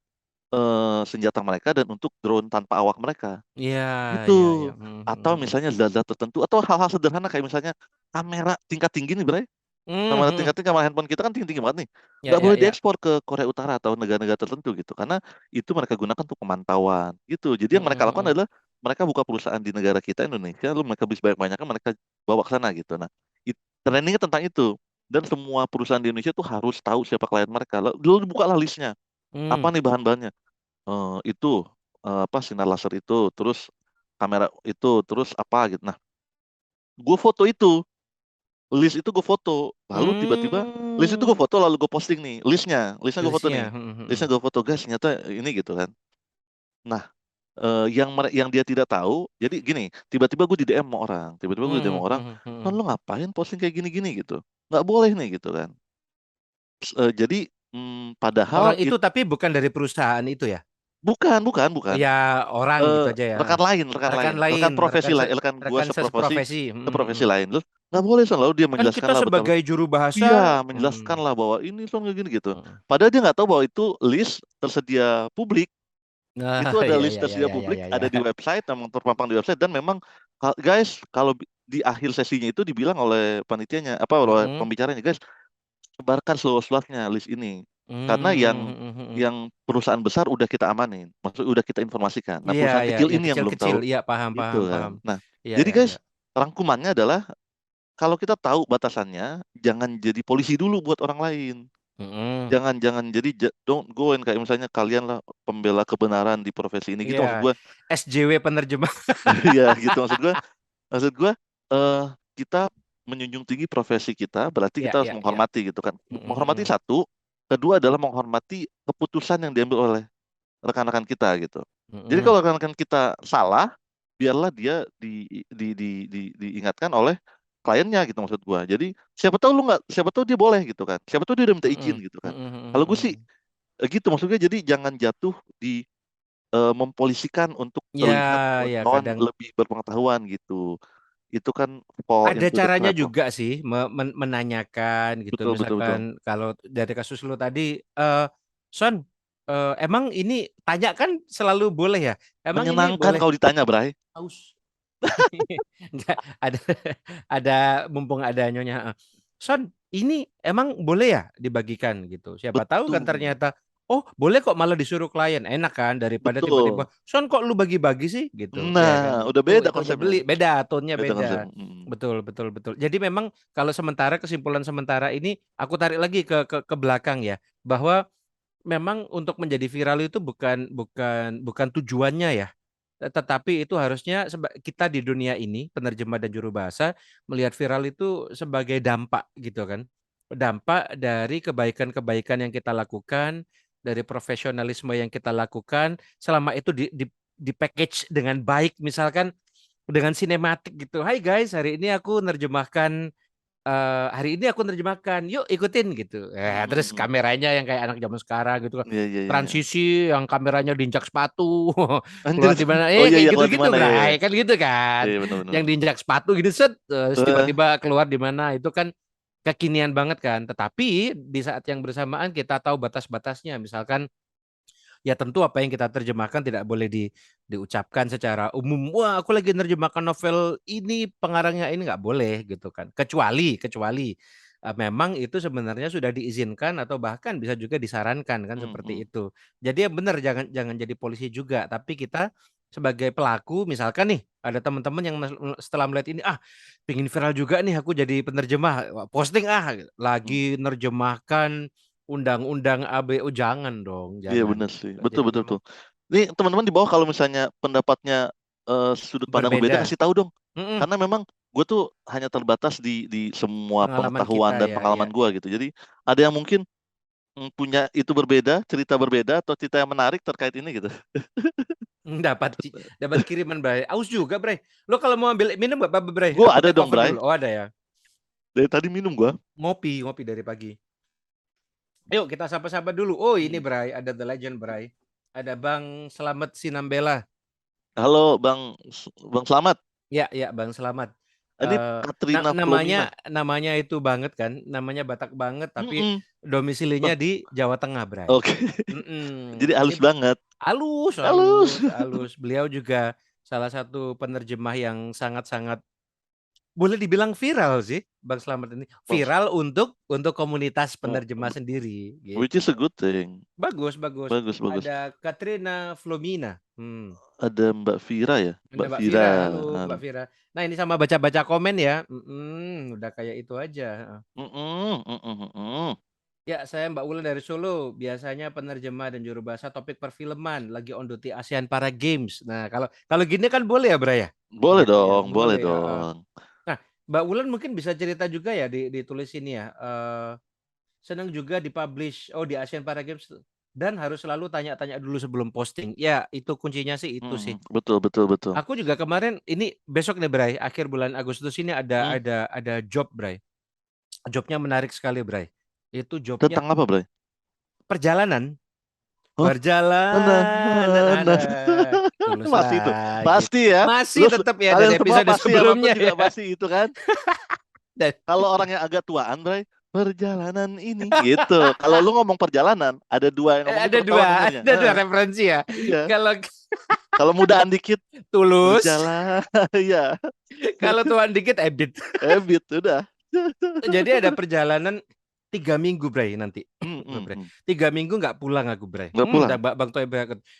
S1: senjata mereka dan untuk drone tanpa awak mereka.
S2: Iya, iya, iya.
S1: Gitu. Atau misalnya zat-zat tertentu atau hal-hal sederhana kayak misalnya kamera tingkat tinggi nih, Bray. Kamera tingkat tinggi, kamera handphone kita kan tinggi-tinggi banget nih.
S2: Ya,
S1: Nggak
S2: ya,
S1: boleh
S2: ya.
S1: diekspor ke Korea Utara atau negara-negara tertentu gitu. Karena itu mereka gunakan untuk pemantauan gitu. Jadi yang mereka lakukan adalah mereka buka perusahaan di negara kita, Indonesia, lalu mereka beli banyak-banyaknya, mereka bawa ke sana gitu. Nah, trainingnya tentang itu. Dan semua perusahaan di Indonesia tuh harus tahu siapa klien mereka. Lalu dibukalah listnya. Apa nih bahan-bahannya? Itu apa sinar laser itu, terus kamera itu, terus apa gitu. Nah, gue foto itu, list itu gue foto, lalu tiba-tiba list itu gue foto, lalu gue posting nih listnya gue foto nih,
S2: Listnya.
S1: listnya gue foto, guys, ternyata ini gitu kan. Nah, yang dia tidak tahu, jadi gini, tiba-tiba gue di DM sama orang, kan lo ngapain posting kayak gini-gini gitu, nggak boleh nih gitu kan. Jadi padahal
S2: Orang itu tapi bukan dari perusahaan itu ya?
S1: bukan, bukan, bukan.
S2: Ya orang gitu aja ya. Rekan lain,
S1: Rekan profesi lain, rekan gua
S2: rekan
S1: seprofesi,
S2: seprofesi.
S1: seprofesi lain. Terus nggak boleh Son, lalu dia
S2: Kan
S1: menjelaskan
S2: kita
S1: lah betapa,
S2: sebagai juru bahasa,
S1: iya, menjelaskan lah bahwa ini Son kayak gini gitu. Padahal dia nggak tahu bahwa itu list tersedia publik.
S2: Nah,
S1: Itu ada
S2: ya,
S1: list
S2: ya, ya,
S1: tersedia
S2: ya, ya,
S1: publik,
S2: ya, ya.
S1: ada di website, memang terpampang di website, dan memang guys, kalau di akhir sesinya itu dibilang oleh panitianya, apa oleh pembicaranya, guys, sebarkan seluas-luasnya list ini. Karena yang perusahaan besar udah kita amanin, maksudnya udah kita informasikan. Nah,
S2: Iya,
S1: perusahaan
S2: ya,
S1: kecil
S2: yang
S1: ini yang belum
S2: kecil-kecil.
S1: tahu
S2: Iya, paham,
S1: gitu
S2: paham,
S1: kan.
S2: paham.
S1: Nah,
S2: Iya,
S1: jadi
S2: iya,
S1: guys,
S2: iya.
S1: rangkumannya adalah kalau kita tahu batasannya, jangan jadi polisi dulu buat orang lain. Jangan jangan jadi don't go and kayak misalnya kalian lah pembela kebenaran di profesi ini gitu,
S2: Iya,
S1: maksud gue.
S2: SJW penerjemah.
S1: Ya gitu maksud gue eh kita menjunjung tinggi profesi kita, berarti
S2: Iya,
S1: kita harus
S2: iya, iya.
S1: menghormati gitu kan. Menghormati satu, kedua adalah menghormati keputusan yang diambil oleh rekan-rekan kita gitu. Jadi kalau rekan-rekan kita salah, biarlah dia diingatkan oleh kliennya gitu, maksud gua. Jadi siapa tahu dia boleh gitu kan. Siapa tahu dia udah minta izin gitu kan. Kalau gue sih gitu, maksudnya jadi jangan jatuh di mempolisikan untuk
S2: Ya,
S1: terlihat
S2: ya,
S1: kawan
S2: kadang
S1: lebih berpengetahuan gitu. Itu kan fall
S2: ada
S1: into the
S2: caranya
S1: trap.
S2: juga sih menanyakan gitu.
S1: Betul, betul,
S2: Misalkan
S1: betul.
S2: kalau dari kasus lu tadi, Son, emang ini tanya kan selalu boleh ya? Emang ini
S1: Menyenangkan
S2: boleh?
S1: kalau ditanya, Bray.
S2: Aus. Nggak, ada mumpung ada nyonya. Son, ini emang boleh ya dibagikan gitu. Siapa tahu kan
S1: Betul.
S2: ternyata, oh boleh kok, malah disuruh klien. Enak kan daripada tiba-tiba,
S1: Betul.
S2: Son kok lu bagi-bagi sih gitu. Ya kan.
S1: Nah, udah
S2: Itu
S1: beda
S2: itu udah
S1: konsepnya.
S2: beli, beda tone-nya
S1: Beda
S2: beda.
S1: konsep.
S2: Betul, betul, betul. Jadi memang kalau sementara kesimpulan sementara ini aku tarik lagi ke belakang ya, bahwa memang untuk menjadi viral itu bukan tujuannya ya. Tetapi itu harusnya kita di dunia ini, penerjemah dan juru bahasa, melihat viral itu sebagai dampak gitu kan. Dampak dari kebaikan-kebaikan yang kita lakukan, dari profesionalisme yang kita lakukan, selama itu di package dengan baik, misalkan dengan sinematik gitu. Hai guys, hari ini aku nerjemahkan, yuk ikutin gitu. Terus kameranya yang kayak anak zaman sekarang gitu kan.
S1: Iya, iya, iya, iya.
S2: Transisi yang kameranya diinjak sepatu,
S1: Anjir.
S2: keluar di mana?
S1: Oh iya,
S2: Kayak
S1: iya, keluar di
S2: gitu-gitu,
S1: mana ya?
S2: Bray.
S1: Ya.
S2: Kan gitu kan.
S1: Iya, iya, benar, benar.
S2: Yang diinjak sepatu gitu set, terus
S1: Eh,
S2: tiba-tiba keluar di mana? Itu kan kekinian banget kan. Tetapi di saat yang bersamaan kita tahu batas-batasnya. Misalkan ya tentu apa yang kita terjemahkan tidak boleh diucapkan secara umum. Wah, aku lagi nerjemahkan novel ini, pengarangnya ini, nggak boleh gitu kan. Kecuali memang itu sebenarnya sudah diizinkan atau bahkan bisa juga disarankan kan seperti itu. Jadi ya benar, jangan jangan jadi polisi juga, tapi kita sebagai pelaku, misalkan nih ada teman-teman yang setelah melihat ini, pingin viral juga nih aku jadi penerjemah, wah, posting lagi nerjemahkan undang-undang ABU, jangan dong,
S1: Iya,
S2: jangan.
S1: benar sih. Betul,
S2: Jadi
S1: betul,
S2: memang
S1: betul. Nih teman-teman di bawah kalau misalnya pendapatnya sudut pandang berbeda,
S2: berbeda.
S1: kasih tahu dong.
S2: Mm-mm.
S1: Karena memang gue tuh hanya terbatas di semua
S2: Pengalaman
S1: pengetahuan
S2: kita
S1: dan
S2: ya, ya,
S1: pengalaman gue gitu. Jadi ada yang mungkin punya itu berbeda, cerita berbeda atau cerita yang menarik terkait ini gitu.
S2: dapat kiriman Bray. Aus juga Bray. Lo kalau mau ambil minum gak apa-apa Bray?
S1: Gue
S2: Aku
S1: ada
S2: take
S1: dong,
S2: over
S1: Bray.
S2: dulu. Oh ada ya.
S1: Dari tadi minum gue.
S2: Ngopi dari pagi. Yuk kita sapa-sapa dulu. Oh ini Bray, ada The Legend Bray. Ada Bang Slamet Sinambela.
S1: Halo Bang Slamet.
S2: Ya, ya, Bang Selamat.
S1: Ini Katrina Flomina.
S2: Namanya itu banget kan, namanya Batak banget, tapi
S1: Mm-mm. Oh,
S2: domisilinya di Jawa Tengah, Bray.
S1: oke. Jadi
S2: Ini
S1: halus banget.
S2: halus,
S1: Halus.
S2: halus, halus. Beliau juga salah satu penerjemah yang sangat-sangat boleh dibilang viral sih, Bang Slamet ini.
S1: Bang,
S2: Viral untuk komunitas
S1: uh,
S2: penerjemah sendiri,
S1: which is a
S2: gitu.
S1: good thing.
S2: Bagus, bagus.
S1: Bagus, bagus.
S2: Ada Katrina Flomina.
S1: Ada Mbak Vira ya?
S2: Ada
S1: Mbak
S2: Mbak
S1: Vira.
S2: Vira, halo
S1: Halo.
S2: Mbak Vira. Nah ini sama baca-baca komen ya, udah kayak itu aja.
S1: Mm-mm, mm-mm, mm-mm.
S2: Ya saya Mbak Wulan dari Solo, biasanya penerjemah dan juru bahasa topik perfilman, lagi on duty ASEAN Para Games. Nah kalau kalau gini kan boleh ya Bray ya?
S1: Boleh
S2: Gitu ya,
S1: dong, boleh
S2: boleh ya.
S1: dong.
S2: Nah Mbak Wulan mungkin bisa cerita juga ya ditulis ini ya. Senang juga dipublish di ASEAN Para Games dan harus selalu tanya-tanya dulu sebelum posting. Ya itu kuncinya sih itu sih.
S1: Betul, betul, betul.
S2: Aku juga kemarin ini besok nih Bray, akhir bulan Agustus ini ada
S1: Hmm.
S2: job Bray. Jobnya menarik sekali Bray. Itu jobnya
S1: Tentang apa, Bray?
S2: perjalanan,
S1: Hah?
S2: perjalanan ada. Tulus
S1: Masih itu.
S2: aja.
S1: Pasti ya.
S2: Masih tetap ya
S1: Kalian
S2: dari
S1: semua
S2: episode
S1: pasti sama aku
S2: sebelumnya
S1: juga
S2: ya.
S1: pasti itu kan.
S2: Dan
S1: Kalau orang yang agak tuaan, Bray, perjalanan ini gitu. Kalau lu ngomong perjalanan, ada dua yang ngomong itu ketahuan umurnya.
S2: ada dua referensi ya.
S1: Iya.
S2: Kalau
S1: Kalau mudaan dikit,
S2: tulus,
S1: berjalan. Iya.
S2: kalau tuan dikit ebit.
S1: Habit udah.
S2: Jadi ada perjalanan 3 minggu Bray nanti. Bray. 3 minggu nggak pulang aku Bray.
S1: Nggak pulang.
S2: Bang Toy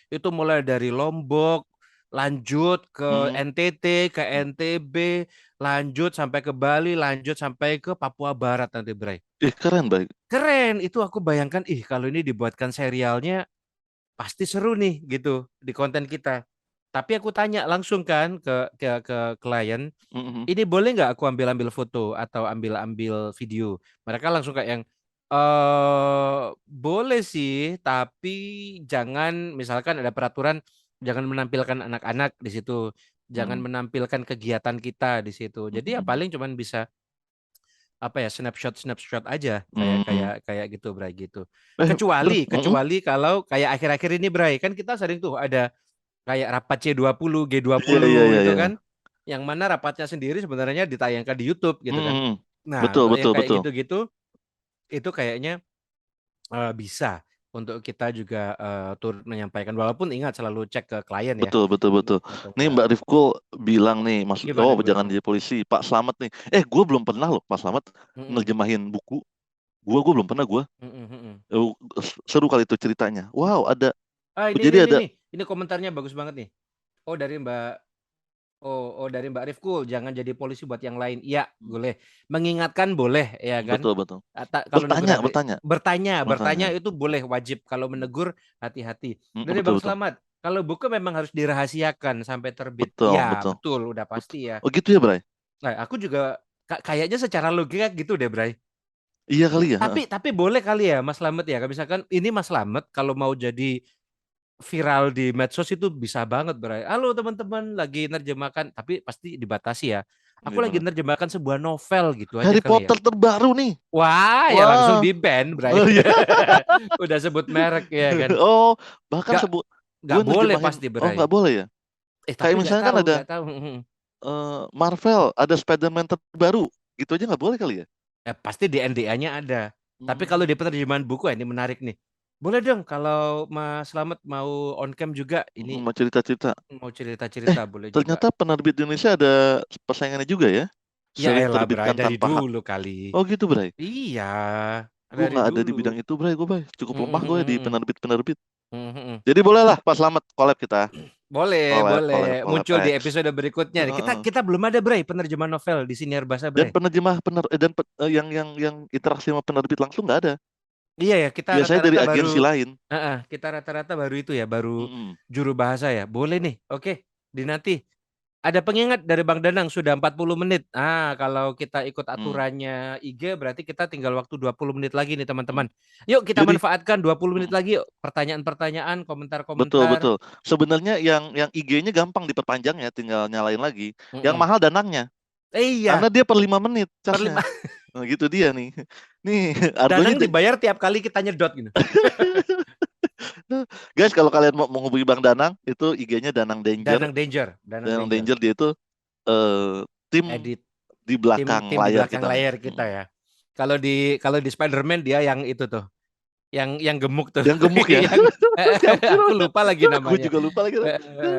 S2: itu mulai dari Lombok, lanjut ke NTT, ke NTB, lanjut sampai ke Bali, lanjut sampai ke Papua Barat nanti Bray.
S1: Keren baik.
S2: Keren, itu aku bayangkan, kalau ini dibuatkan serialnya pasti seru nih gitu di konten kita. Tapi aku tanya langsung kan ke klien, ini boleh nggak aku ambil foto atau ambil video? Mereka langsung kayak yang boleh sih, tapi jangan misalkan ada peraturan jangan menampilkan anak-anak di situ, jangan menampilkan kegiatan kita di situ. Jadi ya paling cuman bisa apa ya snapshot aja kayak gitu Bray gitu. Kecuali kalau kayak akhir-akhir ini Bray, kan kita sering tuh ada kayak rapat C20,
S1: Iya, iya,
S2: G20
S1: iya,
S2: gitu
S1: iya.
S2: kan. Yang mana rapatnya sendiri sebenarnya ditayangkan di YouTube gitu kan. Nah,
S1: Betul,
S2: kalau yang
S1: betul,
S2: kayak
S1: betul.
S2: gitu-gitu itu kayaknya bisa untuk kita juga turut menyampaikan walaupun ingat selalu cek ke klien ya.
S1: Betul, betul, betul.
S2: Gitu,
S1: Nih Mbak Rifko bilang nih,
S2: gimana
S1: jangan
S2: gimana?
S1: jadi polisi. Pak Slamet nih. Gue belum pernah loh, Pak Slamet
S2: Mm-mm.
S1: nerjemahin buku. Gue belum pernah gue.
S2: Mm-mm.
S1: Seru kali itu ceritanya. Wow, ada.
S2: Ini
S1: Jadi
S2: ini
S1: ada.
S2: nih. Ini komentarnya bagus banget nih. Oh dari Mbak dari Mbak Rifkul, jangan jadi polisi buat yang lain. Iya, boleh. Mengingatkan boleh, ya kan?
S1: Betul, betul.
S2: Kalau negur
S1: Bertanya, bertanya.
S2: bertanya
S1: Bertanya.
S2: itu boleh, wajib. Kalau menegur, hati-hati. Dari
S1: Betul,
S2: Bang
S1: betul.
S2: Selamat, kalau buku memang harus dirahasiakan sampai terbit.
S1: Betul,
S2: Ya,
S1: betul.
S2: betul, udah
S1: Betul.
S2: pasti ya.
S1: Oh gitu ya, Bray?
S2: Nah, aku juga kayaknya secara logika gitu deh, Bray.
S1: Iya kali ya.
S2: Tapi boleh kali ya, Mas Slamet ya. Misalkan ini Mas Slamet kalau mau jadi viral di medsos itu bisa banget Bray. Halo teman-teman, lagi nerjemahkan, tapi pasti dibatasi ya. Aku lagi
S1: Gimana?
S2: nerjemahkan sebuah novel gitu aja
S1: Harry
S2: kali ya.
S1: Potter terbaru nih.
S2: Wah, ya langsung
S1: Wah.
S2: di ban, Bray.
S1: Oh iya.
S2: Udah sebut merek ya kan.
S1: Oh, bahkan
S2: Gak
S1: sebut
S2: nggak
S1: gue
S2: boleh
S1: nerjemahin.
S2: pasti
S1: Oh,
S2: Bray.
S1: nggak boleh ya?
S2: Tapi
S1: Kayak misalnya kan ada
S2: nggak tahu.
S1: Marvel, ada Spider-Man terbaru. Gitu aja nggak boleh kali ya?
S2: Pasti di NDA-nya ada. Tapi kalau
S1: Hmm.
S2: di penerjemahan buku ini menarik nih. Boleh dong kalau Mas Slamet mau on cam juga ini
S1: Mau cerita-cerita.
S2: mau cerita-cerita boleh juga.
S1: Ternyata penerbit Indonesia ada persaingannya juga ya.
S2: Ya
S1: Sering
S2: elah Bray,
S1: terbitkan
S2: dari
S1: tanpa hak.
S2: dulu kali.
S1: Oh gitu, Bray.
S2: Iya,
S1: Gue
S2: dari
S1: nggak ada di
S2: dulu.
S1: bidang itu, Bray. Gue, Bray. Cukup lemah gue di
S2: Mm-mm-mm-mm.
S1: penerbit-penerbit.
S2: Mm-mm.
S1: Jadi bolehlah Pak Selamat collab kita.
S2: Boleh,
S1: Collab,
S2: boleh.
S1: collab, collab
S2: Muncul di
S1: X.
S2: episode berikutnya. Kita
S1: Heeh.
S2: kita belum ada Bray penerjemah novel di Siniar Bahasa
S1: Dan
S2: Bray.
S1: penerjemah yang interaksi sama penerbit langsung nggak ada.
S2: Iya ya, kita
S1: Biasanya dari
S2: rata-rata baru
S1: agensi lain.
S2: kita rata-rata baru itu ya, baru
S1: Mm-mm.
S2: juru bahasa ya. Boleh nih. Oke, di nanti ada pengingat dari Bang Danang sudah 40 menit. Kalau kita ikut
S1: Mm.
S2: aturannya IG berarti kita tinggal waktu 20 menit lagi nih
S1: Mm.
S2: teman-teman. Yuk kita
S1: Jadi
S2: manfaatkan 20 menit
S1: mm,
S2: lagi yuk. Pertanyaan-pertanyaan,
S1: betul,
S2: komentar-komentar.
S1: betul. Sebenarnya yang IG-nya gampang diperpanjang ya, tinggal nyalain lagi. Yang
S2: Mm-mm.
S1: mahal danangnya. Karena
S2: Iya,
S1: dia per 5 menit
S2: per
S1: casnya.
S2: 5
S1: Nah, gitu dia nih. Nih, argonya
S2: Danang dibayar tiap kali kita nyedot gitu.
S1: Guys, kalau kalian mau menghubungi Bang Danang, itu IG-nya Danang Danger.
S2: Danang Danger, Danang
S1: Danang
S2: Danger.
S1: Danger dia itu tim
S2: Edit
S1: di
S2: tim
S1: belakang
S2: tim di
S1: layar
S2: belakang
S1: kita nih.
S2: layar kita ya. Kalau di Spider-Man dia yang itu tuh, yang gemuk tuh,
S1: Yang gemuk ya.
S2: yang
S1: Hampir.
S2: aku lupa lagi
S1: Gue
S2: namanya.
S1: juga lupa lagi.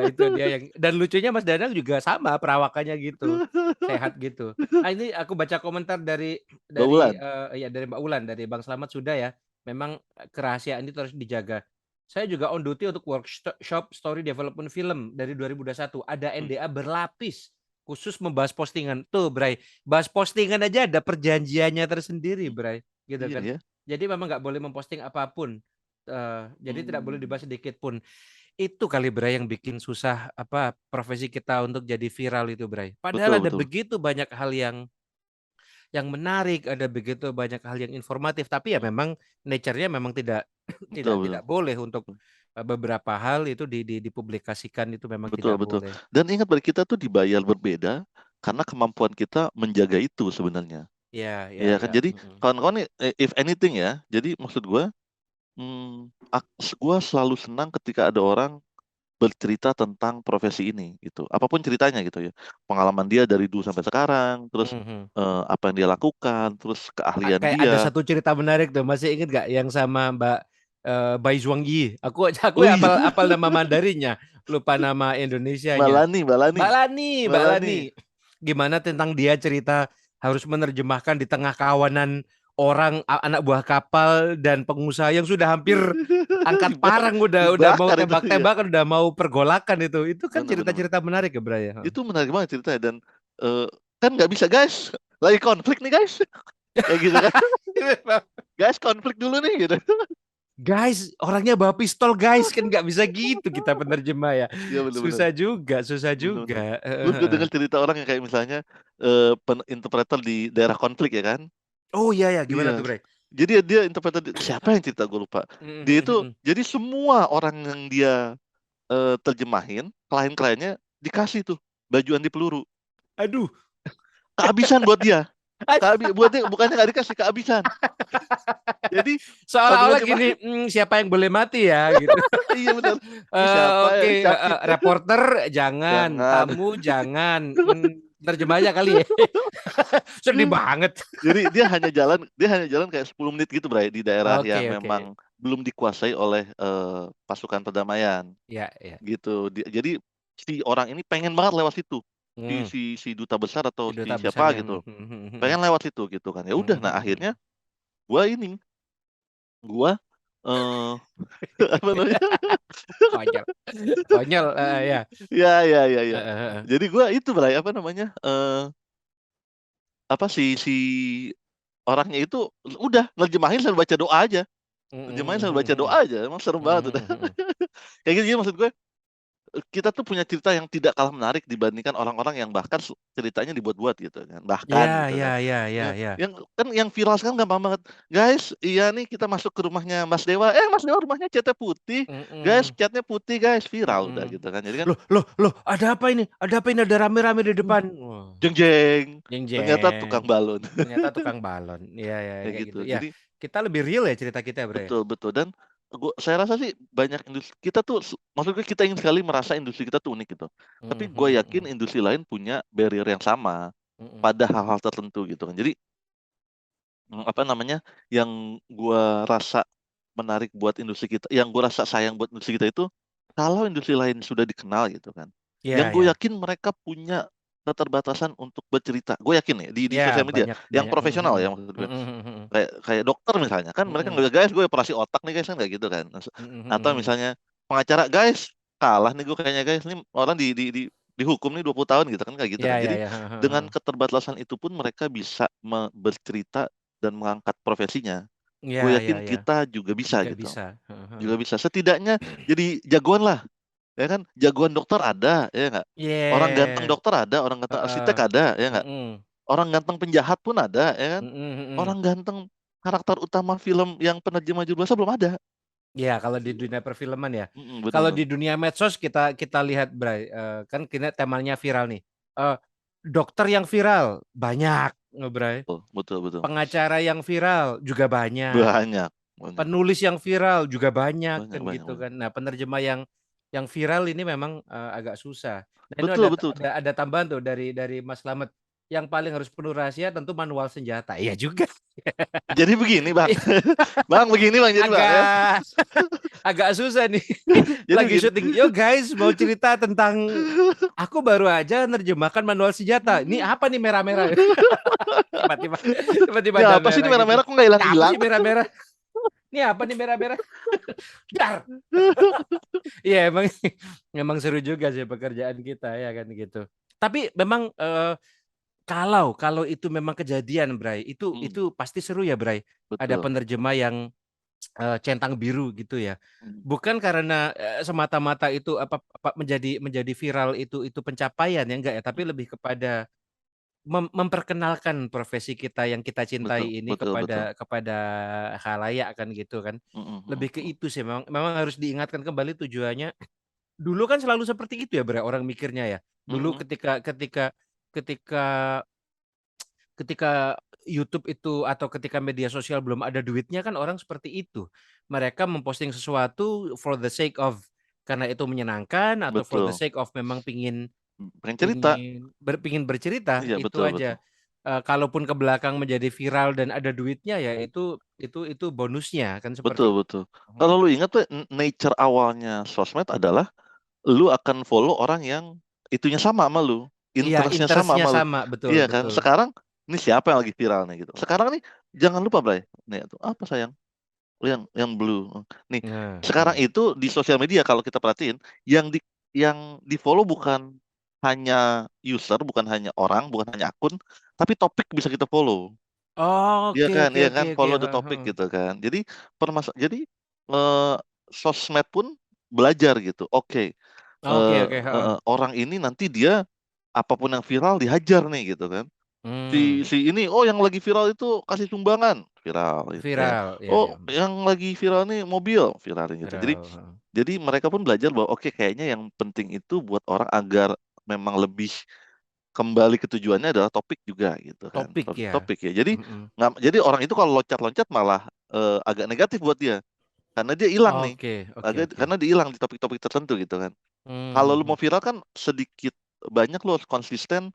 S2: Itu dia yang dan lucunya Mas Danang juga sama perawakannya gitu, sehat gitu. Ah ini aku baca komentar dari
S1: Baulan.
S2: ya dari Mbak Ulan, dari Bang Slamet sudah ya. Memang kerahasiaan itu harus dijaga. Saya juga on duty untuk workshop story development film dari 2021. Ada NDA berlapis khusus membahas postingan. Tuh, Bray. Bahas postingan aja ada perjanjiannya tersendiri, Bray. Gitu
S1: Iya
S2: kan.
S1: ya.
S2: Jadi memang nggak boleh memposting apapun. Jadi tidak boleh
S1: Hmm,
S2: dibahas sedikit pun. Itu kali Bray yang bikin susah apa profesi kita untuk jadi viral itu, Bray. Padahal
S1: betul
S2: ada
S1: betul
S2: begitu banyak hal yang menarik, ada begitu banyak hal yang informatif, tapi ya memang nature-nya memang tidak
S1: betul
S2: tidak
S1: betul
S2: boleh untuk beberapa hal itu dipublikasikan itu memang
S1: betul
S2: tidak
S1: betul.
S2: boleh.
S1: Dan ingat bagi kita tuh dibayar berbeda karena kemampuan kita menjaga itu sebenarnya.
S2: Ya, ya,
S1: Ya kan.
S2: ya.
S1: Jadi kawan-kawan nih, if anything ya. Jadi maksud gue, gue selalu senang ketika ada orang bercerita tentang profesi ini gitu. Apapun ceritanya gitu ya. Pengalaman dia dari dulu sampai sekarang, terus
S2: Mhm.
S1: apa yang dia lakukan, terus keahlian
S2: Kayak ada
S1: dia.
S2: satu cerita menarik tuh, masih inget gak yang sama Mbak Bai Zhuangyi? Aku
S1: Oh
S2: ya
S1: iya,
S2: apal apal nama Mandarinnya, lupa nama Indonesianya.
S1: Balani, Balani,
S2: Mbak Lani, Mbak
S1: Balani.
S2: Lani. Gimana tentang dia cerita harus menerjemahkan di tengah kawanan orang anak buah kapal dan pengusaha yang sudah hampir angkat
S1: Diba-
S2: parang, udah mau
S1: Dibakar itu ya.
S2: tembak-tembakan, udah mau pergolakan itu. Itu kan
S1: Benar-benar.
S2: cerita-cerita menarik ya, Bray.
S1: Itu menarik banget ceritanya dan eh, kan nggak bisa guys, lagi konflik nih guys, kayak gitu kan. Guys konflik dulu nih gitu.
S2: Guys, orangnya bawa pistol guys, kan nggak bisa gitu kita penerjemah ya.
S1: Iya benar-benar.
S2: Susah juga, susah
S1: Benar-benar.
S2: juga.
S1: Gue juga dengar cerita orang yang kayak misalnya interpreter di daerah konflik ya kan.
S2: Oh iya ya,
S1: Iya.
S2: gimana tuh, Bre?
S1: Jadi dia interpreter siapa yang cerita gue lupa. Dia itu jadi semua orang yang dia terjemahin klien-kliennya dikasih tuh baju anti peluru.
S2: Aduh.
S1: Kehabisan buat dia. Buat dia bukannya nggak dikasih kehabisan. Jadi pas
S2: Seolah-olah
S1: nerjemah,
S2: gini, siapa yang boleh mati ya gitu.
S1: iya benar. Ini siapa ya?
S2: Oke,
S1: Ini capit.
S2: reporter jangan,
S1: Jangan.
S2: tamu jangan. Terjemah aja kali ya. Sedih banget.
S1: Dia hanya jalan kayak 10 menit gitu, Bray, di daerah yang
S2: Oke, oke.
S1: memang belum dikuasai oleh pasukan perdamaian
S2: Ya, ya.
S1: gitu. Jadi si orang ini pengen banget lewat situ. Si
S2: Hmm,
S1: si si duta besar atau si
S2: duta
S1: siapa
S2: besarnya.
S1: gitu. Pengen lewat situ gitu kan. Ya udah, nah akhirnya gua ini gua eh apa namanya?
S2: Konyol. Konyol, ya.
S1: Ya ya ya ya.
S2: Heeh,
S1: Jadi gua itu, Bray, apa namanya? Apa si orangnya itu udah nerjemahin sambil baca doa aja. Nerjemahin sambil baca doa aja. Emang serem banget udah. Kayak gitu, jadi maksud gue, kita tuh punya cerita yang tidak kalah menarik dibandingkan orang-orang yang bahkan ceritanya dibuat-buat gitu kan. Bahkan
S2: Ya,
S1: gitu kan.
S2: ya, ya, ya, ya.
S1: Yang kan yang viral sekarang gampang banget. Guys, iya nih kita masuk ke rumahnya Mas Dewa. Mas Dewa rumahnya catnya putih. Guys, catnya putih guys. Viral udah gitu kan. Jadi kan
S2: Loh, ada apa ini? Ada apa ini? Ada rame-rame di depan. Wah,
S1: jeng jeng.
S2: jeng
S1: Ternyata tukang
S2: jeng.
S1: balon.
S2: Ternyata tukang balon. Iya, ya,
S1: Kayak
S2: kayak
S1: gitu.
S2: gitu. Ya,
S1: Jadi
S2: kita lebih real ya cerita kita, Bre.
S1: betul betul dan saya rasa sih banyak industri kita tuh maksudnya kita ingin sekali merasa industri kita tuh unik gitu. Tapi gue yakin industri lain punya barrier yang sama pada hal-hal tertentu gitu kan. Jadi apa namanya yang gue rasa menarik buat industri kita, yang gue rasa sayang buat industri kita itu kalau industri lain sudah dikenal gitu kan. Yang
S2: Iya,
S1: gue
S2: ya.
S1: yakin mereka punya keterbatasan untuk bercerita. Gue yakin ya di
S2: Ya,
S1: sosial media
S2: banyak
S1: yang
S2: banyak.
S1: profesional ya maksud gue. Kayak dokter misalnya kan mereka nggak, guys gue operasi otak nih guys kan nggak gitu kan. Atau misalnya pengacara, guys kalah nih gue kayaknya guys, ini orang dihukum nih 20 tahun gitu kan, kayak gitu
S2: Ya,
S1: kan.
S2: ya,
S1: Jadi
S2: ya.
S1: dengan keterbatasan itu pun mereka bisa bercerita dan mengangkat profesinya. Gue
S2: Ya, ya,
S1: yakin
S2: ya.
S1: kita juga bisa
S2: Juga
S1: gitu,
S2: bisa.
S1: juga bisa setidaknya jadi jagoan lah, ya kan. Jagoan dokter ada ya nggak, orang ganteng
S2: Yeah.
S1: dokter ada, orang ganteng arsitek
S2: Heeh.
S1: ada ya nggak,
S2: Mm-mm.
S1: orang ganteng penjahat pun ada ya kan,
S2: Mm-mm, mm-mm.
S1: orang ganteng karakter utama film yang penerjemah judul bahasa belum ada.
S2: Ya, kalau di dunia perfilman ya. Kalau
S1: Betul-betul.
S2: di dunia medsos kita lihat, Bray, kan kita temanya viral nih. Eh, dokter yang viral banyak, Bray.
S1: Betul, betul, betul.
S2: Pengacara yang viral juga banyak.
S1: Banyak. banyak,
S2: penulis yang viral juga banyak
S1: banyak,
S2: kan
S1: banyak,
S2: gitu
S1: banyak.
S2: kan. Nah, penerjemah yang viral ini memang agak susah. Nah, ini
S1: Betul, betul, betul.
S2: ada tambahan tuh dari Mas Slamet. Yang paling harus penuh rahasia tentu manual senjata. Iya juga.
S1: Jadi begini, Bang. Bang, begini, Bang. Jadi, Bang, ya.
S2: agak agak susah nih.
S1: Jadi
S2: Lagi
S1: begini.
S2: syuting. Yo guys, mau cerita tentang aku baru aja nerjemahkan manual senjata. Ini apa nih merah-merah? Tiba-tiba tiba-tiba
S1: Ini
S2: ada
S1: apa sih ini
S2: merah gitu.
S1: merah-merah kok nggak
S2: Ini apa
S1: hilang-hilang?
S2: sih merah-merah? Ini apa nih merah-merah? Dar. Iya emang emang seru juga sih pekerjaan kita ya kan gitu. Tapi memang kalau itu memang kejadian, Bray,
S1: Hmm,
S2: itu pasti seru ya, Bray. Ada
S1: betul.
S2: penerjemah yang centang biru gitu ya.
S1: Hmm,
S2: Bukan karena semata-mata itu apa menjadi viral itu pencapaian ya enggak ya, tapi lebih kepada memperkenalkan profesi kita yang kita
S1: betul,
S2: cintai ini
S1: betul, betul.
S2: kepada khalayak kan gitu kan.
S1: Hmm, hmm, hmm,
S2: Lebih ke
S1: hmm.
S2: itu sih memang harus diingatkan kembali tujuannya. Dulu kan selalu seperti itu ya Bre, orang mikirnya ya.
S1: Hmm,
S2: Dulu
S1: hmm.
S2: ketika ketika YouTube itu atau ketika media sosial belum ada duitnya kan orang seperti itu. Mereka memposting sesuatu for the sake of karena itu menyenangkan atau for the
S1: Betul.
S2: sake of memang pingin
S1: Pengen cerita.
S2: pingin bercerita
S1: Iya,
S2: itu
S1: betul, betul.
S2: aja. Kalaupun ke belakang menjadi viral dan ada duitnya ya itu bonusnya kan
S1: Betul,
S2: seperti itu.
S1: betul. Kalau lu ingat tuh nature awalnya sosmed adalah lu akan follow orang yang itunya sama sama lu,
S2: Iya,
S1: interestnya sama
S2: interestnya
S1: sama lu.
S2: sama, betul,
S1: Iya kan?
S2: betul.
S1: Sekarang ini siapa yang lagi viral nih gitu. Sekarang nih jangan lupa, Bray. Nih tuh apa sayang? Oh, yang blue. Nih,
S2: Nah,
S1: sekarang itu di sosial media kalau kita perhatiin yang di follow bukan hanya user, bukan hanya orang, bukan hanya akun, tapi topik bisa kita follow.
S2: oh,
S1: Iya
S2: oke
S1: kan,
S2: oke
S1: iya
S2: oke
S1: kan,
S2: oke.
S1: follow the
S2: Heeh,
S1: topic
S2: heeh.
S1: gitu kan. Jadi eh, sosmed pun belajar gitu. Oke,
S2: Oke oke, heeh.
S1: orang ini nanti dia apapun yang viral dihajar nih gitu kan. Si
S2: Hmm,
S1: si ini, oh yang lagi viral itu kasih sumbangan, viral gitu kan.
S2: viral, ya
S1: Oh
S2: ya,
S1: yang lagi viral nih mobil, viralin gitu. Jadi
S2: viral. Heeh.
S1: jadi mereka pun belajar bahwa oke kayaknya yang penting itu buat orang agar memang lebih kembali ke tujuannya adalah topik juga gitu kan,
S2: Topik ya.
S1: topik ya. Jadi
S2: Mm-mm.
S1: nggak, jadi orang itu kalau loncat-loncat malah agak negatif buat dia karena dia hilang nih,
S2: Oke oke oke.
S1: karena dia hilang di topik-topik tertentu gitu kan. Kalau lu
S2: Hmm,
S1: mau viral kan sedikit banyak lu harus konsisten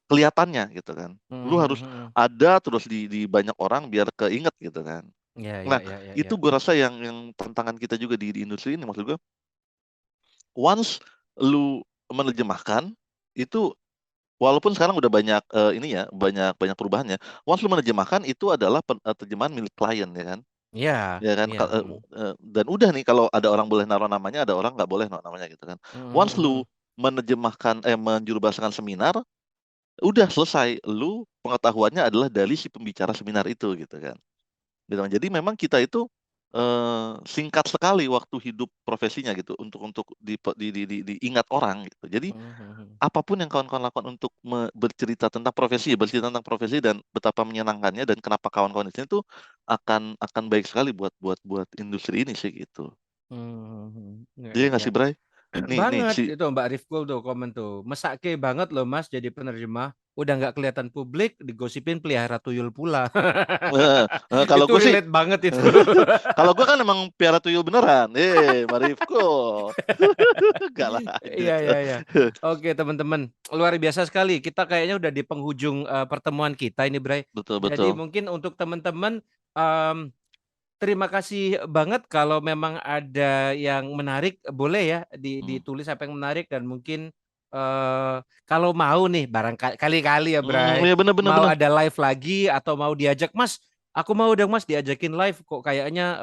S1: kelihatannya gitu kan. Lu
S2: hmm,
S1: harus
S2: hmm, hmm.
S1: ada terus di banyak orang biar keinget gitu kan.
S2: Ya
S1: Nah
S2: ya ya ya
S1: itu
S2: ya.
S1: gue rasa yang tantangan kita juga di industri ini, maksud gue once lu menerjemahkan itu, walaupun sekarang udah banyak ini ya, banyak banyak perubahannya. Once lu menerjemahkan itu adalah terjemahan milik klien ya kan.
S2: Ya
S1: Ya kan
S2: ya. Hmm.
S1: dan udah nih kalau ada orang boleh naruh namanya, ada orang nggak boleh naruh namanya gitu kan.
S2: Hmm,
S1: Once
S2: hmm, hmm.
S1: lu menerjemahkan menjurubahasakan seminar, udah selesai. Lu pengetahuannya adalah dari si pembicara seminar itu gitu kan. Gitu kan. Jadi memang kita itu singkat sekali waktu hidup profesinya gitu untuk diingat orang gitu. Jadi
S2: Hmm, hmm, hmm.
S1: apapun yang kawan-kawan lakukan untuk bercerita tentang profesi dan betapa menyenangkannya dan kenapa kawan-kawan di sini tuh akan baik sekali buat industri ini sih gitu.
S2: Hmm, hmm, hmm. Ya
S1: Jadi nggak
S2: ya.
S1: sih, Bray? Nih
S2: Banget
S1: si
S2: itu Mbak Rifkul tuh komen tuh. Mesake banget loh Mas jadi penerjemah. Udah nggak kelihatan publik, digosipin pelihara tuyul pula.
S1: kalau
S2: Itu
S1: gue sih
S2: relate banget itu.
S1: kalau gue kan emang piara tuyul beneran. Marifko. Enggak lah,
S2: Iya
S1: anjir.
S2: iya iya. Oke teman-teman, luar biasa sekali. Kita kayaknya udah di penghujung pertemuan kita ini, Bray.
S1: Betul,
S2: Jadi
S1: betul.
S2: mungkin untuk teman-teman em, terima kasih banget kalau memang ada yang menarik boleh ya
S1: Hmm.
S2: ditulis apa yang menarik dan mungkin kalau mau nih kali-kali ya Bray
S1: Iya bener, bener,
S2: mau
S1: bener.
S2: ada live lagi atau mau diajak Mas, aku mau dong Mas diajakin live kok kayaknya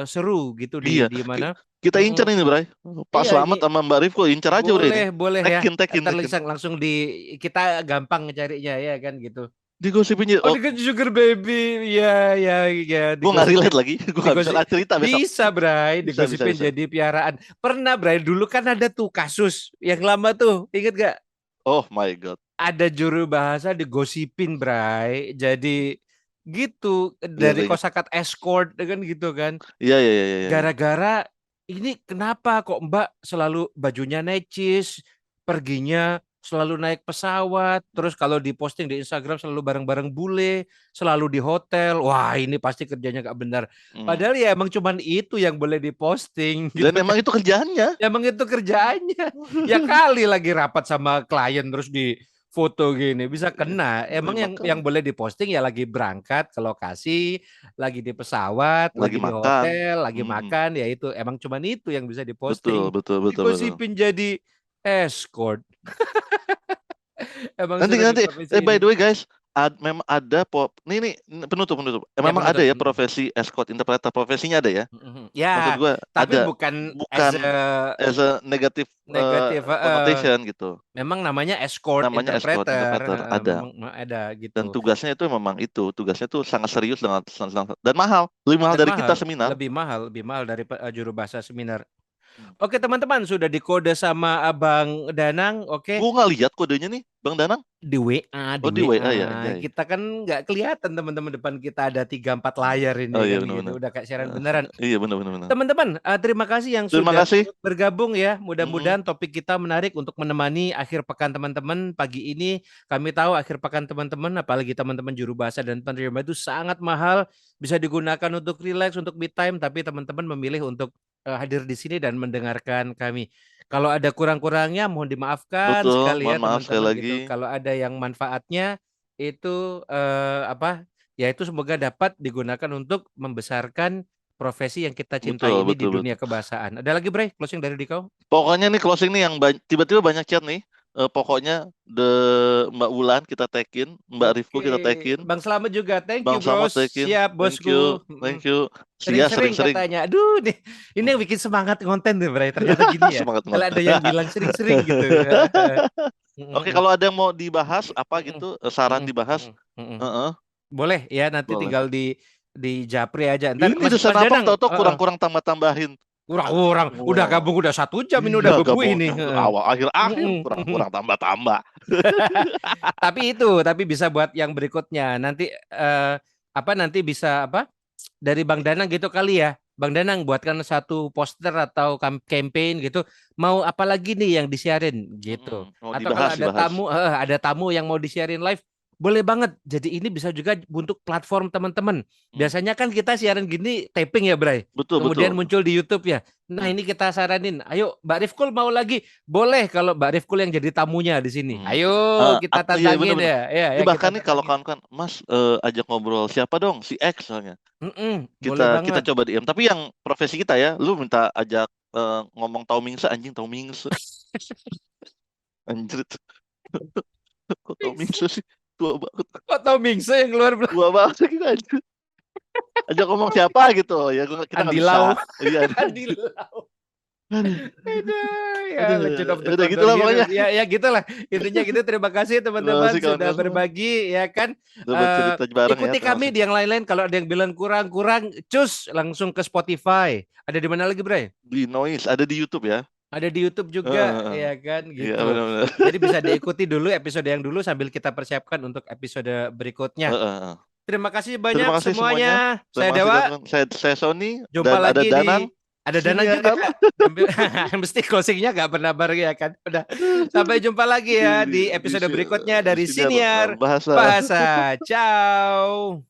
S2: seru gitu
S1: Iya,
S2: di mana.
S1: kita incer
S2: Mm-mm.
S1: ini, Bray. Pak
S2: Iya ini
S1: Slamet sama Mbak Rifko incer aja udah ini.
S2: boleh boleh ya.
S1: Tekin, tekin,
S2: Ntar
S1: tekin.
S2: langsung di kita gampang carinya ya kan gitu.
S1: Digosipin,
S2: Oh,
S1: oh,
S2: di Sugar Baby, ya, ya, ya,
S1: gue nggak relate
S2: digosipin,
S1: lagi. Gue nggak bisa
S2: digosip,
S1: lah cerita besok.
S2: bisa, Bray,
S1: Bisa, bisa,
S2: digosipin
S1: bisa.
S2: jadi piaraan. Pernah, Bray, dulu kan ada tuh kasus yang lama tuh, inget gak?
S1: Oh my God.
S2: Ada juru bahasa digosipin, Bray, jadi gitu
S1: Iya,
S2: dari
S1: gue ingat.
S2: kosakata escort kan gitu kan.
S1: Iya, iya, iya, iya, iya.
S2: Gara-gara ini kenapa kok Mbak selalu bajunya necis, perginya selalu naik pesawat, terus kalau diposting di Instagram selalu bareng-bareng bule, selalu di hotel. Wah, ini pasti kerjanya nggak benar. Padahal ya emang cuman itu yang boleh diposting gitu
S1: Dan emang
S2: kan.
S1: itu kerjaannya.
S2: Emang itu kerjaannya. Ya kali lagi rapat sama klien terus di foto gini bisa kena. Emang
S1: Emang
S2: yang boleh diposting ya lagi berangkat ke lokasi, lagi di pesawat,
S1: lagi
S2: lagi di
S1: makan.
S2: hotel, lagi makan, ya itu emang cuman itu yang bisa
S1: Betul,
S2: diposting.
S1: betul, betul, betul.
S2: Digosipin jadi escort. Emang
S1: Nanti
S2: sudah di
S1: nanti
S2: profesi
S1: by
S2: ini.
S1: the way guys, memang ada nih penutup penutup.
S2: Ya
S1: Memang ada
S2: penutup.
S1: ya profesi escort interpreter, profesinya ada ya. Maksud
S2: Ya,
S1: gua
S2: tapi
S1: ada,
S2: bukan as
S1: bukan
S2: a
S1: as a negative
S2: negatif.
S1: connotation gitu.
S2: Memang namanya escort
S1: Namanya escort
S2: interpreter.
S1: interpreter ada.
S2: Memang ada
S1: Dan
S2: gitu.
S1: tugasnya itu memang itu, tugasnya tuh sangat serius dan mahal, lebih mahal
S2: Dan
S1: dari kita
S2: mahal,
S1: seminar.
S2: lebih mahal dari juru bahasa seminar. Oke teman-teman, sudah dikode sama Abang Danang, oke?
S1: Gua nggak lihat kodenya nih, Bang Danang.
S2: Di WA,
S1: Oh
S2: di
S1: di WA ya,
S2: WA.
S1: iya, iya.
S2: Kita kan nggak kelihatan teman-teman depan kita ada 3-4 layar
S1: Oh
S2: ini
S1: iya
S2: kan gitu.
S1: benar-benar.
S2: Udah kayak siaran beneran.
S1: Iya benar-benar. Benar.
S2: Teman-teman, terima kasih yang
S1: Terima
S2: sudah
S1: kasih.
S2: bergabung ya.
S1: Mm-mm.
S2: Mudah-mudahan topik kita menarik untuk menemani akhir pekan teman-teman pagi ini. Kami tahu akhir pekan teman-teman, apalagi teman-teman juru bahasa dan penerima itu sangat mahal, bisa digunakan untuk relax, untuk me time, tapi teman-teman memilih untuk hadir di sini dan mendengarkan kami. Kalau ada kurang-kurangnya mohon dimaafkan
S1: Betul,
S2: sekali ya
S1: mohon maaf sekali
S2: teman-teman
S1: lagi.
S2: gitu. Kalau ada yang manfaatnya itu apa? Ya itu semoga dapat digunakan untuk membesarkan profesi yang kita cintai
S1: Betul,
S2: ini di
S1: betul,
S2: dunia
S1: betul.
S2: kebahasaan. Ada lagi Bre, closing dari Dikau?
S1: Pokoknya nih closing nih yang tiba-tiba banyak chat nih. Pokoknya Mbak Wulan kita tagin, Mbak Rifku
S2: Oke,
S1: kita tagin,
S2: Bang Selamat juga. Thank
S1: Bang
S2: you,
S1: Slamet
S2: Bros.
S1: tagin.
S2: Siap,
S1: Thank you,
S2: bosku.
S1: thank you. Sia
S2: Sering-sering
S1: sering-sering.
S2: katanya. Aduh, nih ini yang bikin semangat konten tuh, Bre. Ternyata gini ya.
S1: Semangat
S2: Kalau
S1: banget.
S2: ada yang bilang sering-sering gitu.
S1: Oke, kalau ada yang mau dibahas apa gitu, saran dibahas, heeh,
S2: Boleh ya, nanti
S1: boleh.
S2: tinggal di Japri aja. Ntar
S1: Ini
S2: Mas
S1: desain
S2: Mas
S1: abang
S2: Danang,
S1: tau-tau kurang-kurang tambah-tambahin.
S2: kurang-kurang. Udah
S1: Oh,
S2: gabung udah 1 jam ini udah
S1: iya
S2: bebu
S1: gabung
S2: ini.
S1: awal akhir-akhir kurang-kurang tambah-tambah.
S2: Tapi bisa buat yang berikutnya. Nanti nanti bisa dari Bang Danang gitu kali ya. Bang Danang buatkan satu poster atau campaign gitu. Mau apa lagi nih yang disiarin gitu.
S1: Mau
S2: Atau kalau
S1: dibahas.
S2: ada tamu yang mau disiarin live, boleh banget. Jadi ini bisa juga untuk platform teman-teman.
S1: Hmm,
S2: Biasanya kan kita siaran gini taping ya, Bray.
S1: betul
S2: Kemudian
S1: betul.
S2: muncul di YouTube ya. Nah,
S1: Hmm,
S2: ini kita saranin. Ayo, Mbak Rifkul mau lagi? Boleh kalau Mbak Rifkul yang jadi tamunya di sini.
S1: hmm.
S2: Ayo kita
S1: Iya
S2: tantangin
S1: benar-benar.
S2: ya. Ya,
S1: Ini
S2: ya kita
S1: bahkan nih kalau
S2: tantangin.
S1: kawan kan, Mas ajak ngobrol siapa dong? Si X soalnya.
S2: Boleh
S1: Kita
S2: banget.
S1: coba DM. Tapi yang profesi kita ya, lu minta ajak ngomong Tau Mingse, anjing Tau Mingse. Anjrit. Kok Tau Mingse sih? Tua banget.
S2: Kok tahu Mingse yang keluar
S1: Tua banget kita anjir. Ajak ngomong siapa gitu. Ya kita nggak
S2: Andi
S1: bisa.
S2: Lau.
S1: Iya.
S2: Andi Lau.
S1: Aduh.
S2: Aduh, ya
S1: Aduh.
S2: Legend of the
S1: Udah
S2: Condor
S1: gitulah pokoknya.
S2: Heroes. Ya, ya gitulah. Intinya gitu. Terima kasih
S1: Terima
S2: teman-teman
S1: kasih
S2: sudah
S1: kawan-kawan semua.
S2: berbagi ya kan.
S1: Udah bercerita bareng ya.
S2: Ikuti
S1: Terima
S2: kami
S1: kasih.
S2: di yang lain-lain. Kalau ada yang bilang kurang-kurang, cus langsung ke Spotify. Ada di mana lagi, Bre?
S1: Di Noise. Ada di YouTube ya.
S2: Ada di YouTube juga,
S1: Heeh.
S2: ya kan
S1: Iya
S2: gitu.
S1: benar-benar.
S2: Jadi bisa diikuti dulu episode yang dulu sambil kita persiapkan untuk episode berikutnya.
S1: Heeh.
S2: Terima kasih
S1: Terima
S2: banyak
S1: kasih semuanya.
S2: semuanya. Saya
S1: Terima kasih
S2: Dewa.
S1: kawan-kawan. Saya Sony
S2: Jumpa
S1: dan ada
S2: lagi di
S1: Danang.
S2: ada Danang juga.
S1: Siniar.
S2: Mesti closingnya nggak pernah bareng ya kan. Udah.
S1: Aduh,
S2: Sampai jumpa lagi
S1: di,
S2: ya
S1: di,
S2: di
S1: di,
S2: episode berikutnya
S1: di
S2: dari
S1: siniar
S2: Siniar
S1: bahasa.
S2: Bahasa. Ciao.